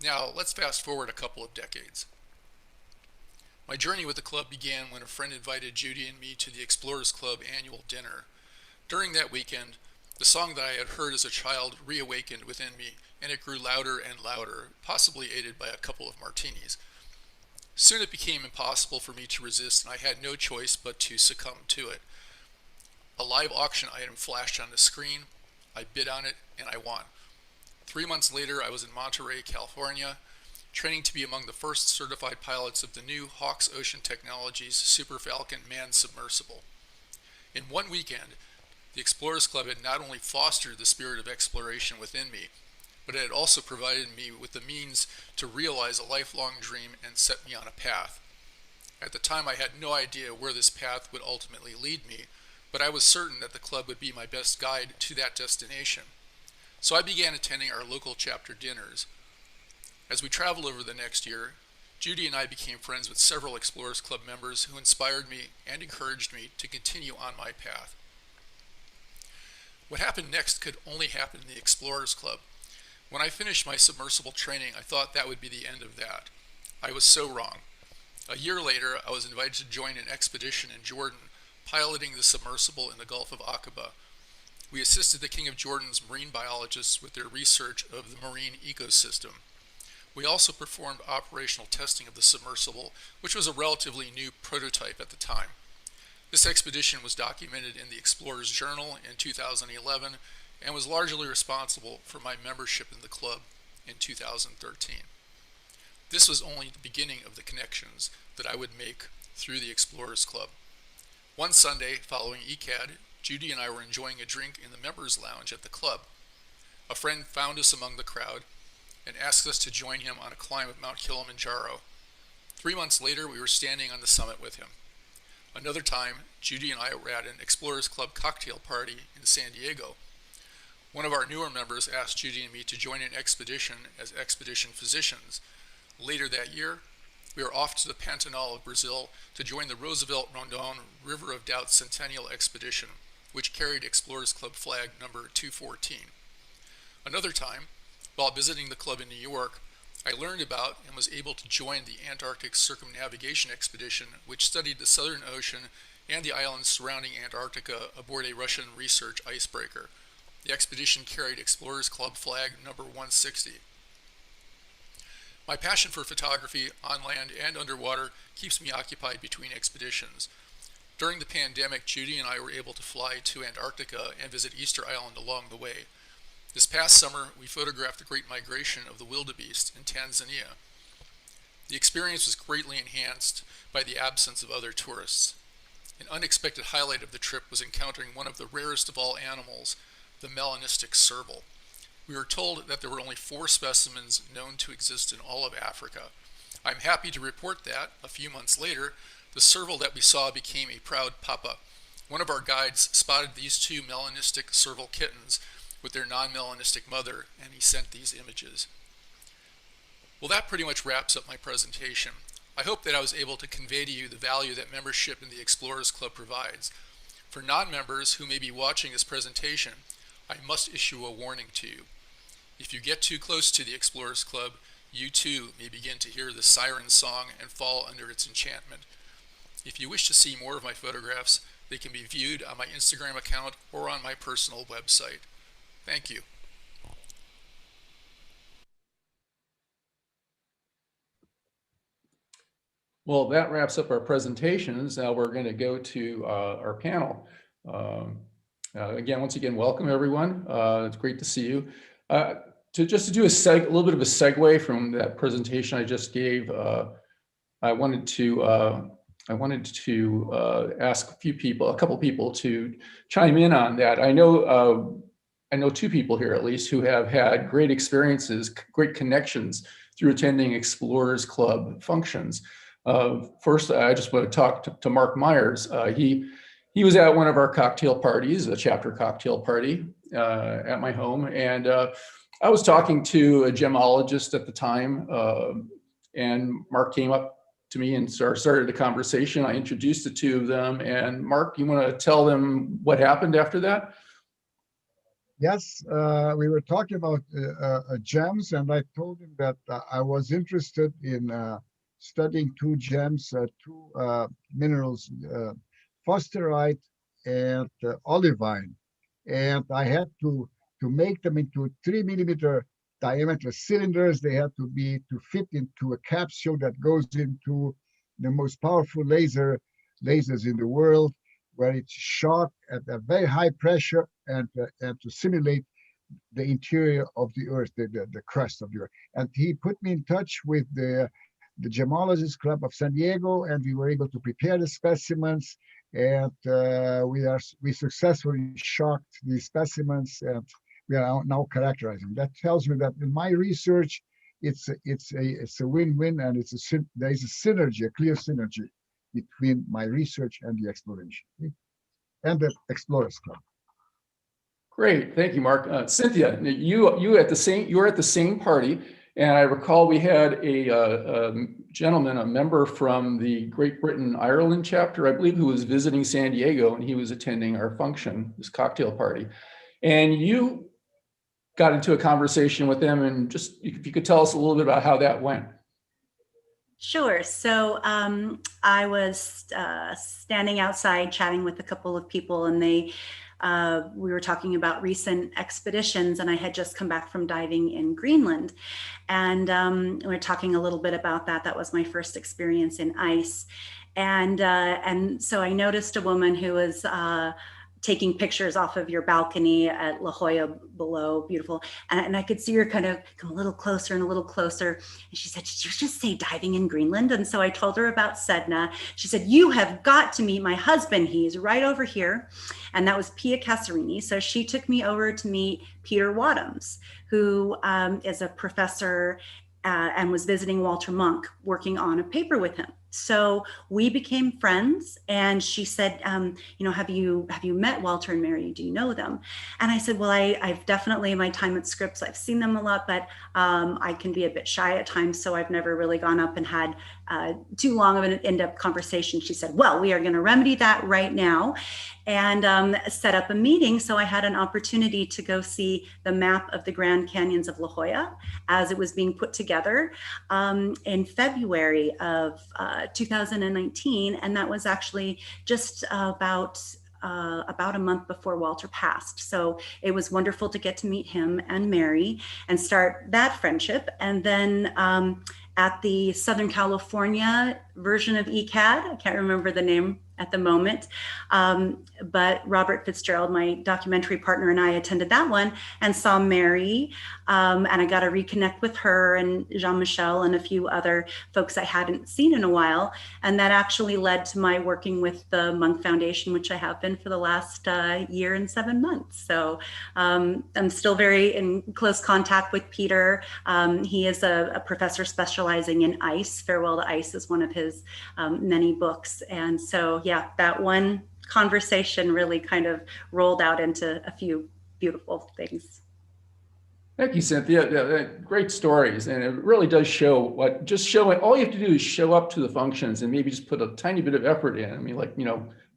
Now, let's fast forward a couple of decades. My journey with the club began when a friend invited Judy and me to the Explorers Club annual dinner. During that weekend, the song that I had heard as a child reawakened within me, and it grew louder and louder, possibly aided by a couple of martinis. Soon it became impossible for me to resist, and I had no choice but to succumb to it. A live auction item flashed on the screen, I bid on it, and I won. 3 months later, I was in Monterey, California, training to be among the first certified pilots of the new Hawks Ocean Technologies Super Falcon manned submersible. In one weekend, The Explorers Club had not only fostered the spirit of exploration within me, but it had also provided me with the means to realize a lifelong dream and set me on a path. At the time, I had no idea where this path would ultimately lead me, but I was certain that the club would be my best guide to that destination. So I began attending our local chapter dinners. As we traveled over the next year, Judy and I became friends with several Explorers Club members who inspired me and encouraged me to continue on my path. What happened next could only happen in the Explorers Club. When I finished my submersible training, I thought that would be the end of that. I was so wrong. A year later, I was invited to join an expedition in Jordan, piloting the submersible in the Gulf of Aqaba. We assisted the King of Jordan's marine biologists with their research of the marine ecosystem. We also performed operational testing of the submersible, which was a relatively new prototype at the time. This expedition was documented in the Explorer's Journal in 2011 and was largely responsible for my membership in the club in 2013. This was only the beginning of the connections that I would make through the Explorers Club. One Sunday, following ECAD, Judy and I were enjoying a drink in the members' lounge at the club. A friend found us among the crowd and asked us to join him on a climb of Mount Kilimanjaro. 3 months later, we were standing on the summit with him. Another time, Judy and I were at an Explorers Club cocktail party in San Diego. One of our newer members asked Judy and me to join an expedition as expedition physicians. Later that year, we were off to the Pantanal of Brazil to join the Roosevelt Rondon River of Doubt Centennial Expedition, which carried Explorers Club flag number 214. Another time, while visiting the club in New York, I learned about and was able to join the Antarctic Circumnavigation Expedition, which studied the Southern Ocean and the islands surrounding Antarctica aboard a Russian research icebreaker. The expedition carried Explorers Club flag number 160. My passion for photography on land and underwater keeps me occupied between expeditions. During the pandemic, Judy and I were able to fly to Antarctica and visit Easter Island along the way. This past summer, we photographed the Great Migration of the wildebeest in Tanzania. The experience was greatly enhanced by the absence of other tourists. An unexpected highlight of the trip was encountering one of the rarest of all animals, the melanistic serval. We were told that there were only 4 specimens known to exist in all of Africa. I'm happy to report that, a few months later, the serval that we saw became a proud papa. One of our guides spotted these 2 melanistic serval kittens with their non-melanistic mother, and he sent these images. Well, that pretty much wraps up my presentation. I hope that I was able to convey to you the value that membership in the Explorers Club provides. For non-members who may be watching this presentation, I must issue a warning to you. If you get too close to the Explorers Club, you too may begin to hear the siren song and fall under its enchantment. If you wish to see more of my photographs, they can be viewed on my Instagram account or on my personal website. Thank you. Well, that wraps up our presentations. Now we're going to go to our panel. Once again, welcome everyone. It's great to see you. To do a little bit of a segue from that presentation I just gave, I wanted to ask a couple people to chime in on that. I know 2 people here at least who have had great experiences, great connections through attending Explorers Club functions. First, I just want to talk to Marc Meyers. He was at one of our cocktail parties, a chapter cocktail party at my home, and I was talking to a gemologist at the time, and Marc came up to me and started a conversation. I introduced the 2 of them, and Marc, you want to tell them what happened after that? Yes, we were talking about gems, and I told him that I was interested in studying 2 gems, 2 minerals, fosterite and olivine, and I had to make them into 3mm diameter cylinders. They had to fit into a capsule that goes into the most powerful lasers in the world, where it's shot at a very high pressure and to simulate the interior of the Earth, the crust of the Earth. And he put me in touch with the Gemologist Club of San Diego, and we were able to prepare the specimens. and we successfully shocked the specimens, and we are now characterizing. That tells me that in my research, it's a win-win, and there is a synergy, a clear synergy between my research and the exploration, and the Explorers Club. Great, thank you, Marc. Cynthia, you're at the same party, and I recall we had a gentleman, a member from the Great Britain Ireland chapter, I believe, who was visiting San Diego, and he was attending our function, this cocktail party, and you got into a conversation with them, and just if you could tell us a little bit about how that went. Sure. So I was standing outside chatting with a couple of people, and we were talking about recent expeditions, and I had just come back from diving in Greenland, and we were talking a little bit about that. That was my first experience in ice, and so I noticed a woman who was taking pictures off of your balcony at La Jolla below, beautiful. And I could see her kind of come a little closer and a little closer. And she said, "Did you just say diving in Greenland?" And so I told her about Sedna. She said, "You have got to meet my husband. He's right over here." And that was Pia Casarini. So she took me over to meet Peter Wadhams, who is a professor and was visiting Walter Munk, working on a paper with him. So we became friends, and she said, have you met Walter and Mary? Do you know them? And I said, well, I've definitely, in my time at Scripps, I've seen them a lot, but I can be a bit shy at times, so I've never really gone up and had too long of an in-depth conversation. She said, well, we are going to remedy that right now, and set up a meeting. So I had an opportunity to go see the map of the Grand Canyons of La Jolla as it was being put together in February of 2019, and that was actually just about a month before Walter passed. So it was wonderful to get to meet him and Mary and start that friendship. And then at the Southern California version of ECAD, I can't remember the name at the moment, but Robert Fitzgerald, my documentary partner, and I attended that one and saw Mary, and I got to reconnect with her and Jean-Michel and a few other folks I hadn't seen in a while. And that actually led to my working with the Munk Foundation, which I have been for the last year and 7 months. So I'm still very in close contact with Peter. He is a professor specializing in ice. Farewell to Ice is one of his many books. And so, yeah, that one conversation really kind of rolled out into a few beautiful things. Thank you, Cynthia. Great stories. And it really does show all you have to do is show up to the functions and maybe just put a tiny bit of effort in. I mean, like,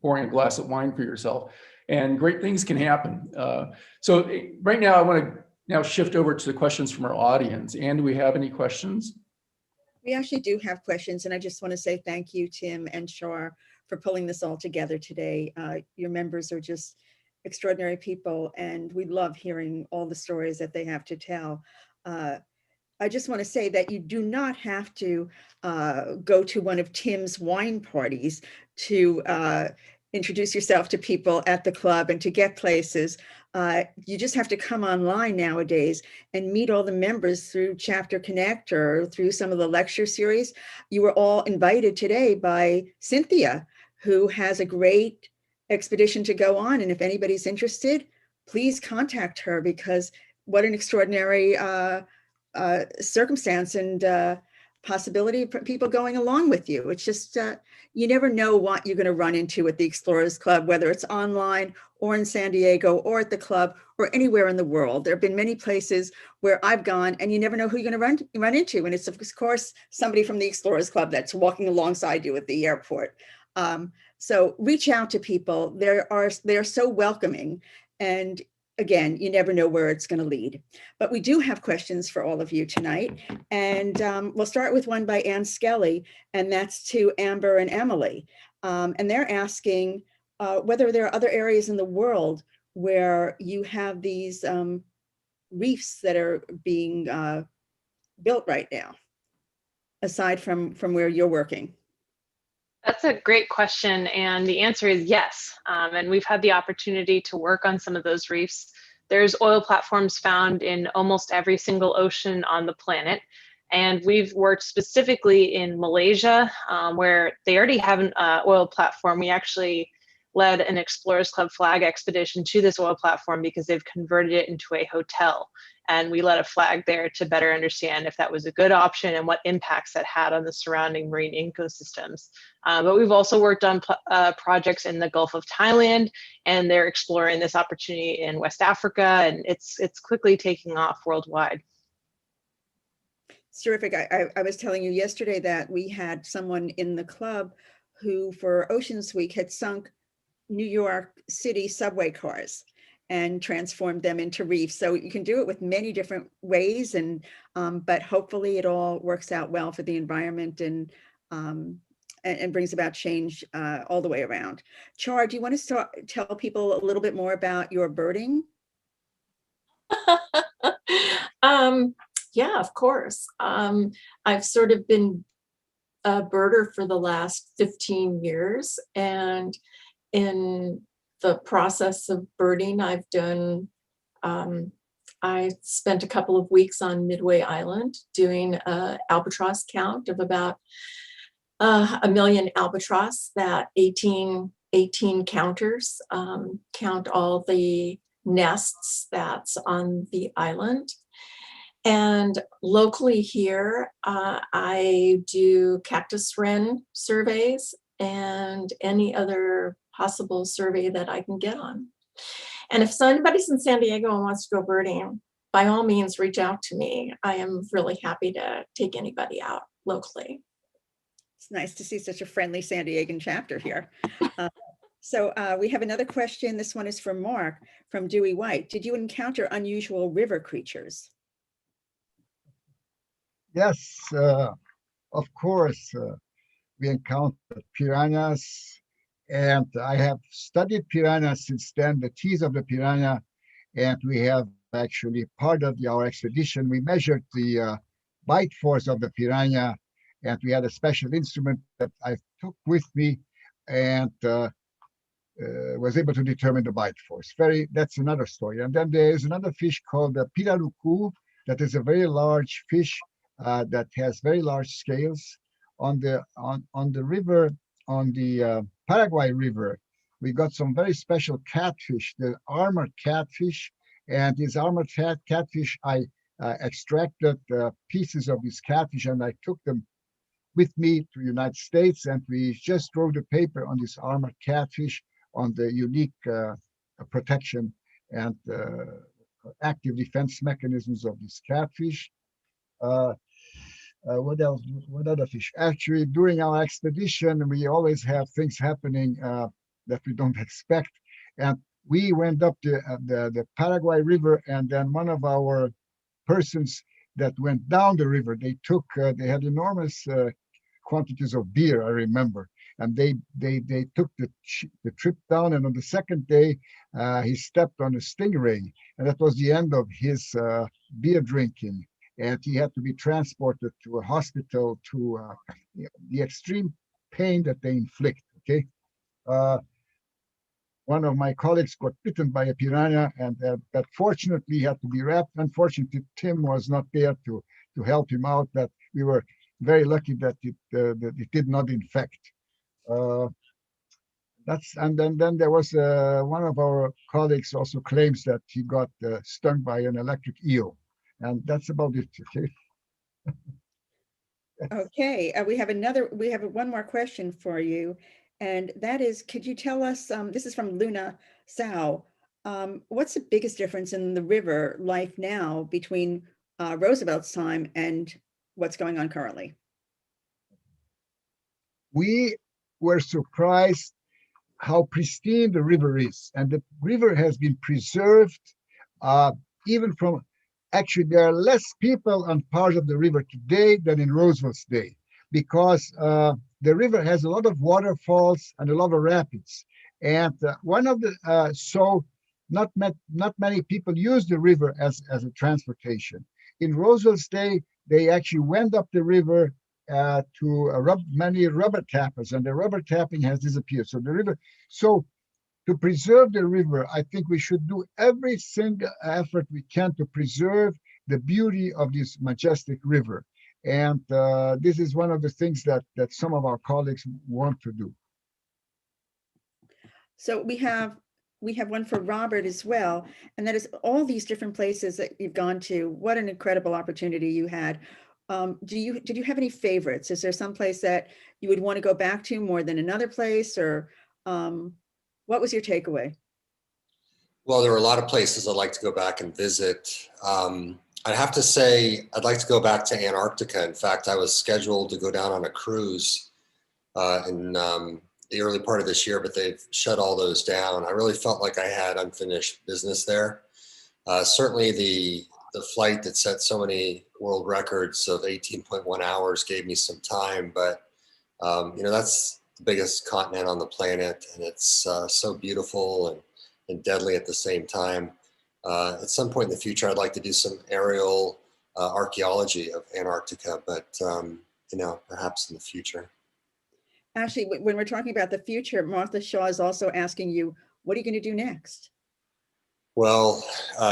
pouring a glass of wine for yourself, and great things can happen. So right now I want to now shift over to the questions from our audience. Anne, do we have any questions? We actually do have questions, and I just want to say thank you, Tim and Char, for pulling this all together today. Your members are just extraordinary people, and we love hearing all the stories that they have to tell. I just want to say that you do not have to go to one of Tim's wine parties to introduce yourself to people at the club and to get places. You just have to come online nowadays and meet all the members through Chapter Connect or through some of the lecture series. You were all invited today by Cynthia, who has a great expedition to go on. And if anybody's interested, please contact her, because what an extraordinary circumstance and possibility of people going along with you. It's just, you never know what you're going to run into at the Explorers Club, whether it's online or in San Diego or at the club or anywhere in the world. There have been many places where I've gone and you never know who you're going to run into. And it's, of course, somebody from the Explorers Club that's walking alongside you at the airport. So reach out to people. They're so welcoming. And again, you never know where it's going to lead. But we do have questions for all of you tonight. And we'll start with one by Ann Skelly, and that's to Amber and Emily. And they're asking whether there are other areas in the world where you have these reefs that are being built right now, aside from where you're working. That's a great question, and the answer is yes. And we've had the opportunity to work on some of those reefs. There's oil platforms found in almost every single ocean on the planet. And we've worked specifically in Malaysia, where they already have an oil platform. We actually led an Explorers Club flag expedition to this oil platform because they've converted it into a hotel. And we led a flag there to better understand if that was a good option and what impacts that had on the surrounding marine ecosystems. But we've also worked on projects in the Gulf of Thailand, and they're exploring this opportunity in West Africa, and it's quickly taking off worldwide. It's terrific. I was telling you yesterday that we had someone in the club who for Oceans Week had sunk New York City subway cars and transformed them into reefs. So you can do it with many different ways, and but hopefully it all works out well for the environment and brings about change all the way around. Char, do you want to tell people a little bit more about your birding? Yeah, of course. I've sort of been a birder for the last 15 years, and in the process of birding, I've done, I spent a couple of weeks on Midway Island doing an albatross count of about 1 million albatross that 18 counters count all the nests that's on the island. And locally here, I do cactus wren surveys and any other possible survey that I can get on. And if anybody's in San Diego and wants to go birding, by all means, reach out to me. I am really happy to take anybody out locally. It's nice to see such a friendly San Diegan chapter here. So we have another question. This one is from Marc from Dewey White. Did you encounter unusual river creatures? Yes, of course. We encountered piranhas, and I have studied piranhas since then, the teeth of the piranha, and we have actually part of our expedition, we measured the bite force of the piranha, and we had a special instrument that I took with me and was able to determine the bite force. That's another story. And then there is another fish called the pirarucu, that is a very large fish that has very large scales. On the river, on the Paraguay River, we got some very special catfish, the armored catfish. And these armored catfish, I extracted pieces of this catfish and I took them with me to the United States, and we just wrote a paper on this armored catfish, on the unique protection and active defense mechanisms of this catfish. What else? What other fish? Actually, during our expedition, we always have things happening that we don't expect. And we went up the Paraguay River, and then one of our persons that went down the river, they had enormous quantities of beer, I remember. And they took the trip down, and on the second day, he stepped on a stingray, and that was the end of his beer drinking. And he had to be transported to a hospital to the extreme pain that they inflict, okay? One of my colleagues got bitten by a piranha, and that fortunately had to be wrapped. Unfortunately, Tim was not there to help him out, but we were very lucky that it did not infect. And then there was one of our colleagues also claims that he got stung by an electric eel. And that's about it, okay? Okay, we have one more question for you, and that is, could you tell us, this is from Luna Sao, what's the biggest difference in the river life now between Roosevelt's time and what's going on currently? We were surprised how pristine the river is, and the river has been preserved even from. Actually, there are less people on parts of the river today than in Roosevelt's day, because the river has a lot of waterfalls and a lot of rapids. And so not many people use the river as a transportation. In Roosevelt's day, they actually went up the river to many rubber tappers, and the rubber tapping has disappeared. So the river, to preserve the river, I think we should do every single effort we can to preserve the beauty of this majestic river. And this is one of the things that some of our colleagues want to do. So we have one for Robert as well, and that is all these different places that you've gone to. What an incredible opportunity you had. Did you have any favorites? Is there some place that you would want to go back to more than another place, or what was your takeaway? Well, there are a lot of places I'd like to go back and visit. I'd have to say I'd like to go back to Antarctica. In fact, I was scheduled to go down on a cruise in the early part of this year, but they've shut all those down. I really felt like I had unfinished business there. Certainly the flight that set so many world records of 18.1 hours gave me some time, but you know, that's the biggest continent on the planet, and it's so beautiful and deadly at the same time. At some point in the future, I'd like to do some aerial archaeology of Antarctica, but you know, perhaps in the future. Actually, when we're talking about the future, Martha Shaw is also asking you, what are you going to do next? Well,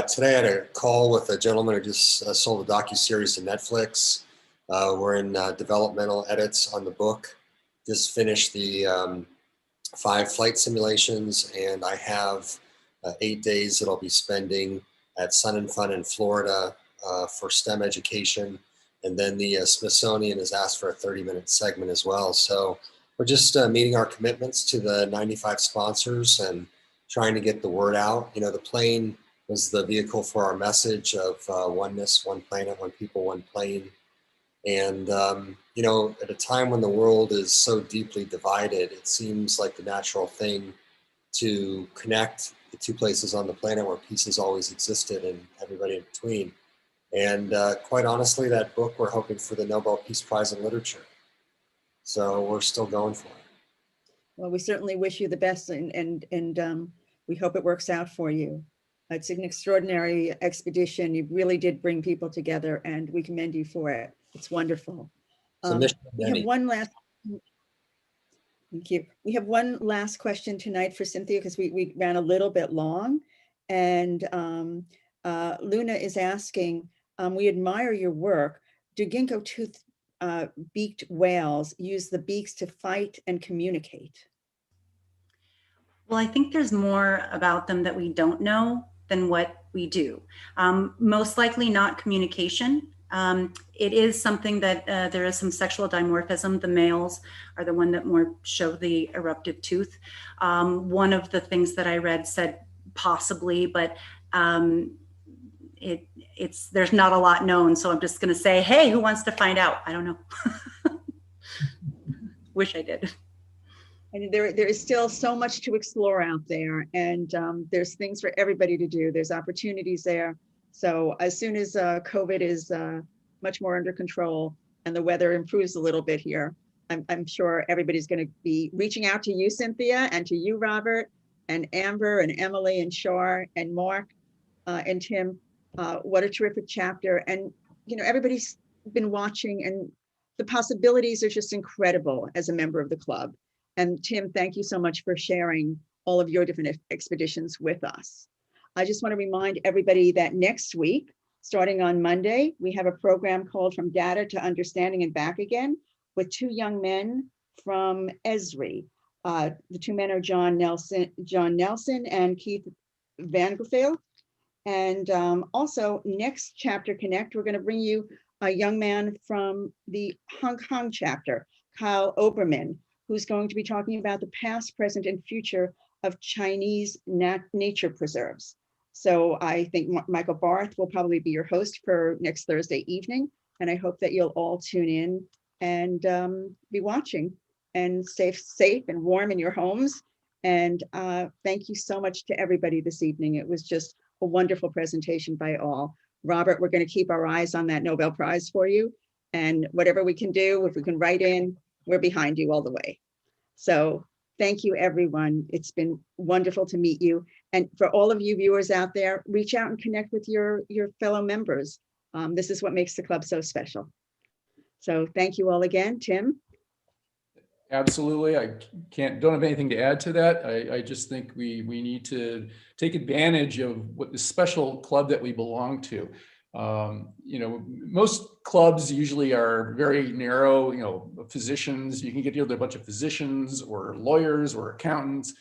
today I had a call with a gentleman who just sold a docuseries to Netflix. We're in developmental edits on the book. Just finished the 5 flight simulations, and I have 8 days that I'll be spending at Sun and Fun in Florida for STEM education. And then the Smithsonian has asked for a 30-minute segment as well. So we're just meeting our commitments to the 95 sponsors and trying to get the word out. You know, the plane was the vehicle for our message of oneness, one planet, one people, one plane. And, you know, at a time when the world is so deeply divided, it seems like the natural thing to connect the 2 places on the planet where peace has always existed and everybody in between. And quite honestly, that book, we're hoping for the Nobel Peace Prize in Literature. So we're still going for it. Well, we certainly wish you the best, and we hope it works out for you. It's an extraordinary expedition. You really did bring people together, and we commend you for it. It's wonderful. We have one last. Thank you. We have one last question tonight for Cynthia, because we ran a little bit long, and Luna is asking, we admire your work. Do ginkgo tooth beaked whales use the beaks to fight and communicate? Well, I think there's more about them that we don't know than what we do. Most likely not communication. It is something that there is some sexual dimorphism. The males are the one that more show the eruptive tooth. One of the things that I read said possibly, but there's not a lot known. So I'm just going to say, hey, who wants to find out? I don't know. Wish I did. And there is still so much to explore out there, and there's things for everybody to do. There's opportunities there. So as soon as COVID is much more under control and the weather improves a little bit here, I'm sure everybody's going to be reaching out to you, Cynthia, and to you, Robert, and Amber, and Emily, and Char, and Marc, and Tim. What a terrific chapter. And, you know, everybody's been watching, and the possibilities are just incredible as a member of the club. And Tim, thank you so much for sharing all of your different expeditions with us. I just want to remind everybody that next week, starting on Monday, we have a program called From Data to Understanding and Back Again with 2 young men from Esri. The 2 men are John Nelson and Keith Vanderfield. And also next Chapter Connect, we're going to bring you a young man from the Hong Kong chapter, Kyle Oberman, who's going to be talking about the past, present, and future of Chinese nature preserves. So I think Michael Barth will probably be your host for next Thursday evening. And I hope that you'll all tune in and be watching, and stay safe and warm in your homes. And thank you so much to everybody this evening. It was just a wonderful presentation by all. Robert, we're going to keep our eyes on that Nobel Prize for you. And whatever we can do, if we can write in, we're behind you all the way. So thank you, everyone. It's been wonderful to meet you. And for all of you viewers out there, reach out and connect with your fellow members. This is what makes the club so special. So thank you all again. Tim? Absolutely. I don't have anything to add to that. I just think we need to take advantage of what the special club that we belong to. You know, most clubs usually are very narrow, you know, physicians. You can get together a bunch of physicians or lawyers or accountants.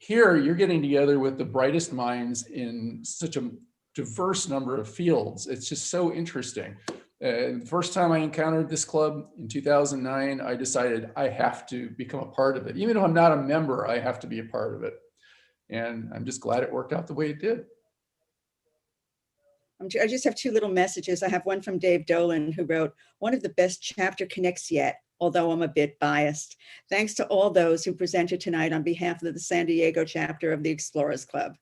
Here, you're getting together with the brightest minds in such a diverse number of fields. It's just so interesting. The first time I encountered this club in 2009, I decided I have to become a part of it. Even though I'm not a member, I have to be a part of it. And I'm just glad it worked out the way it did. I just have two little messages. I have one from Dave Dolan, who wrote, "One of the best chapter connects yet, although I'm a bit biased. Thanks to all those who presented tonight on behalf of the San Diego chapter of the Explorers Club."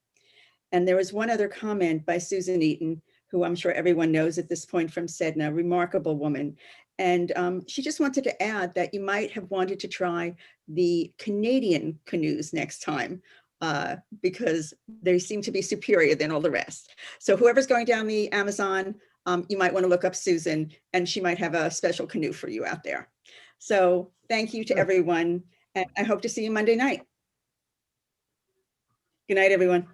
And there was one other comment by Susan Eaton, who I'm sure everyone knows at this point from Sedna, remarkable woman. And she just wanted to add that you might have wanted to try the Canadian canoes next time, because they seem to be superior than all the rest. So whoever's going down the Amazon, you might want to look up Susan, and she might have a special canoe for you out there. So thank you to everyone, and I hope to see you Monday night. Good night, everyone.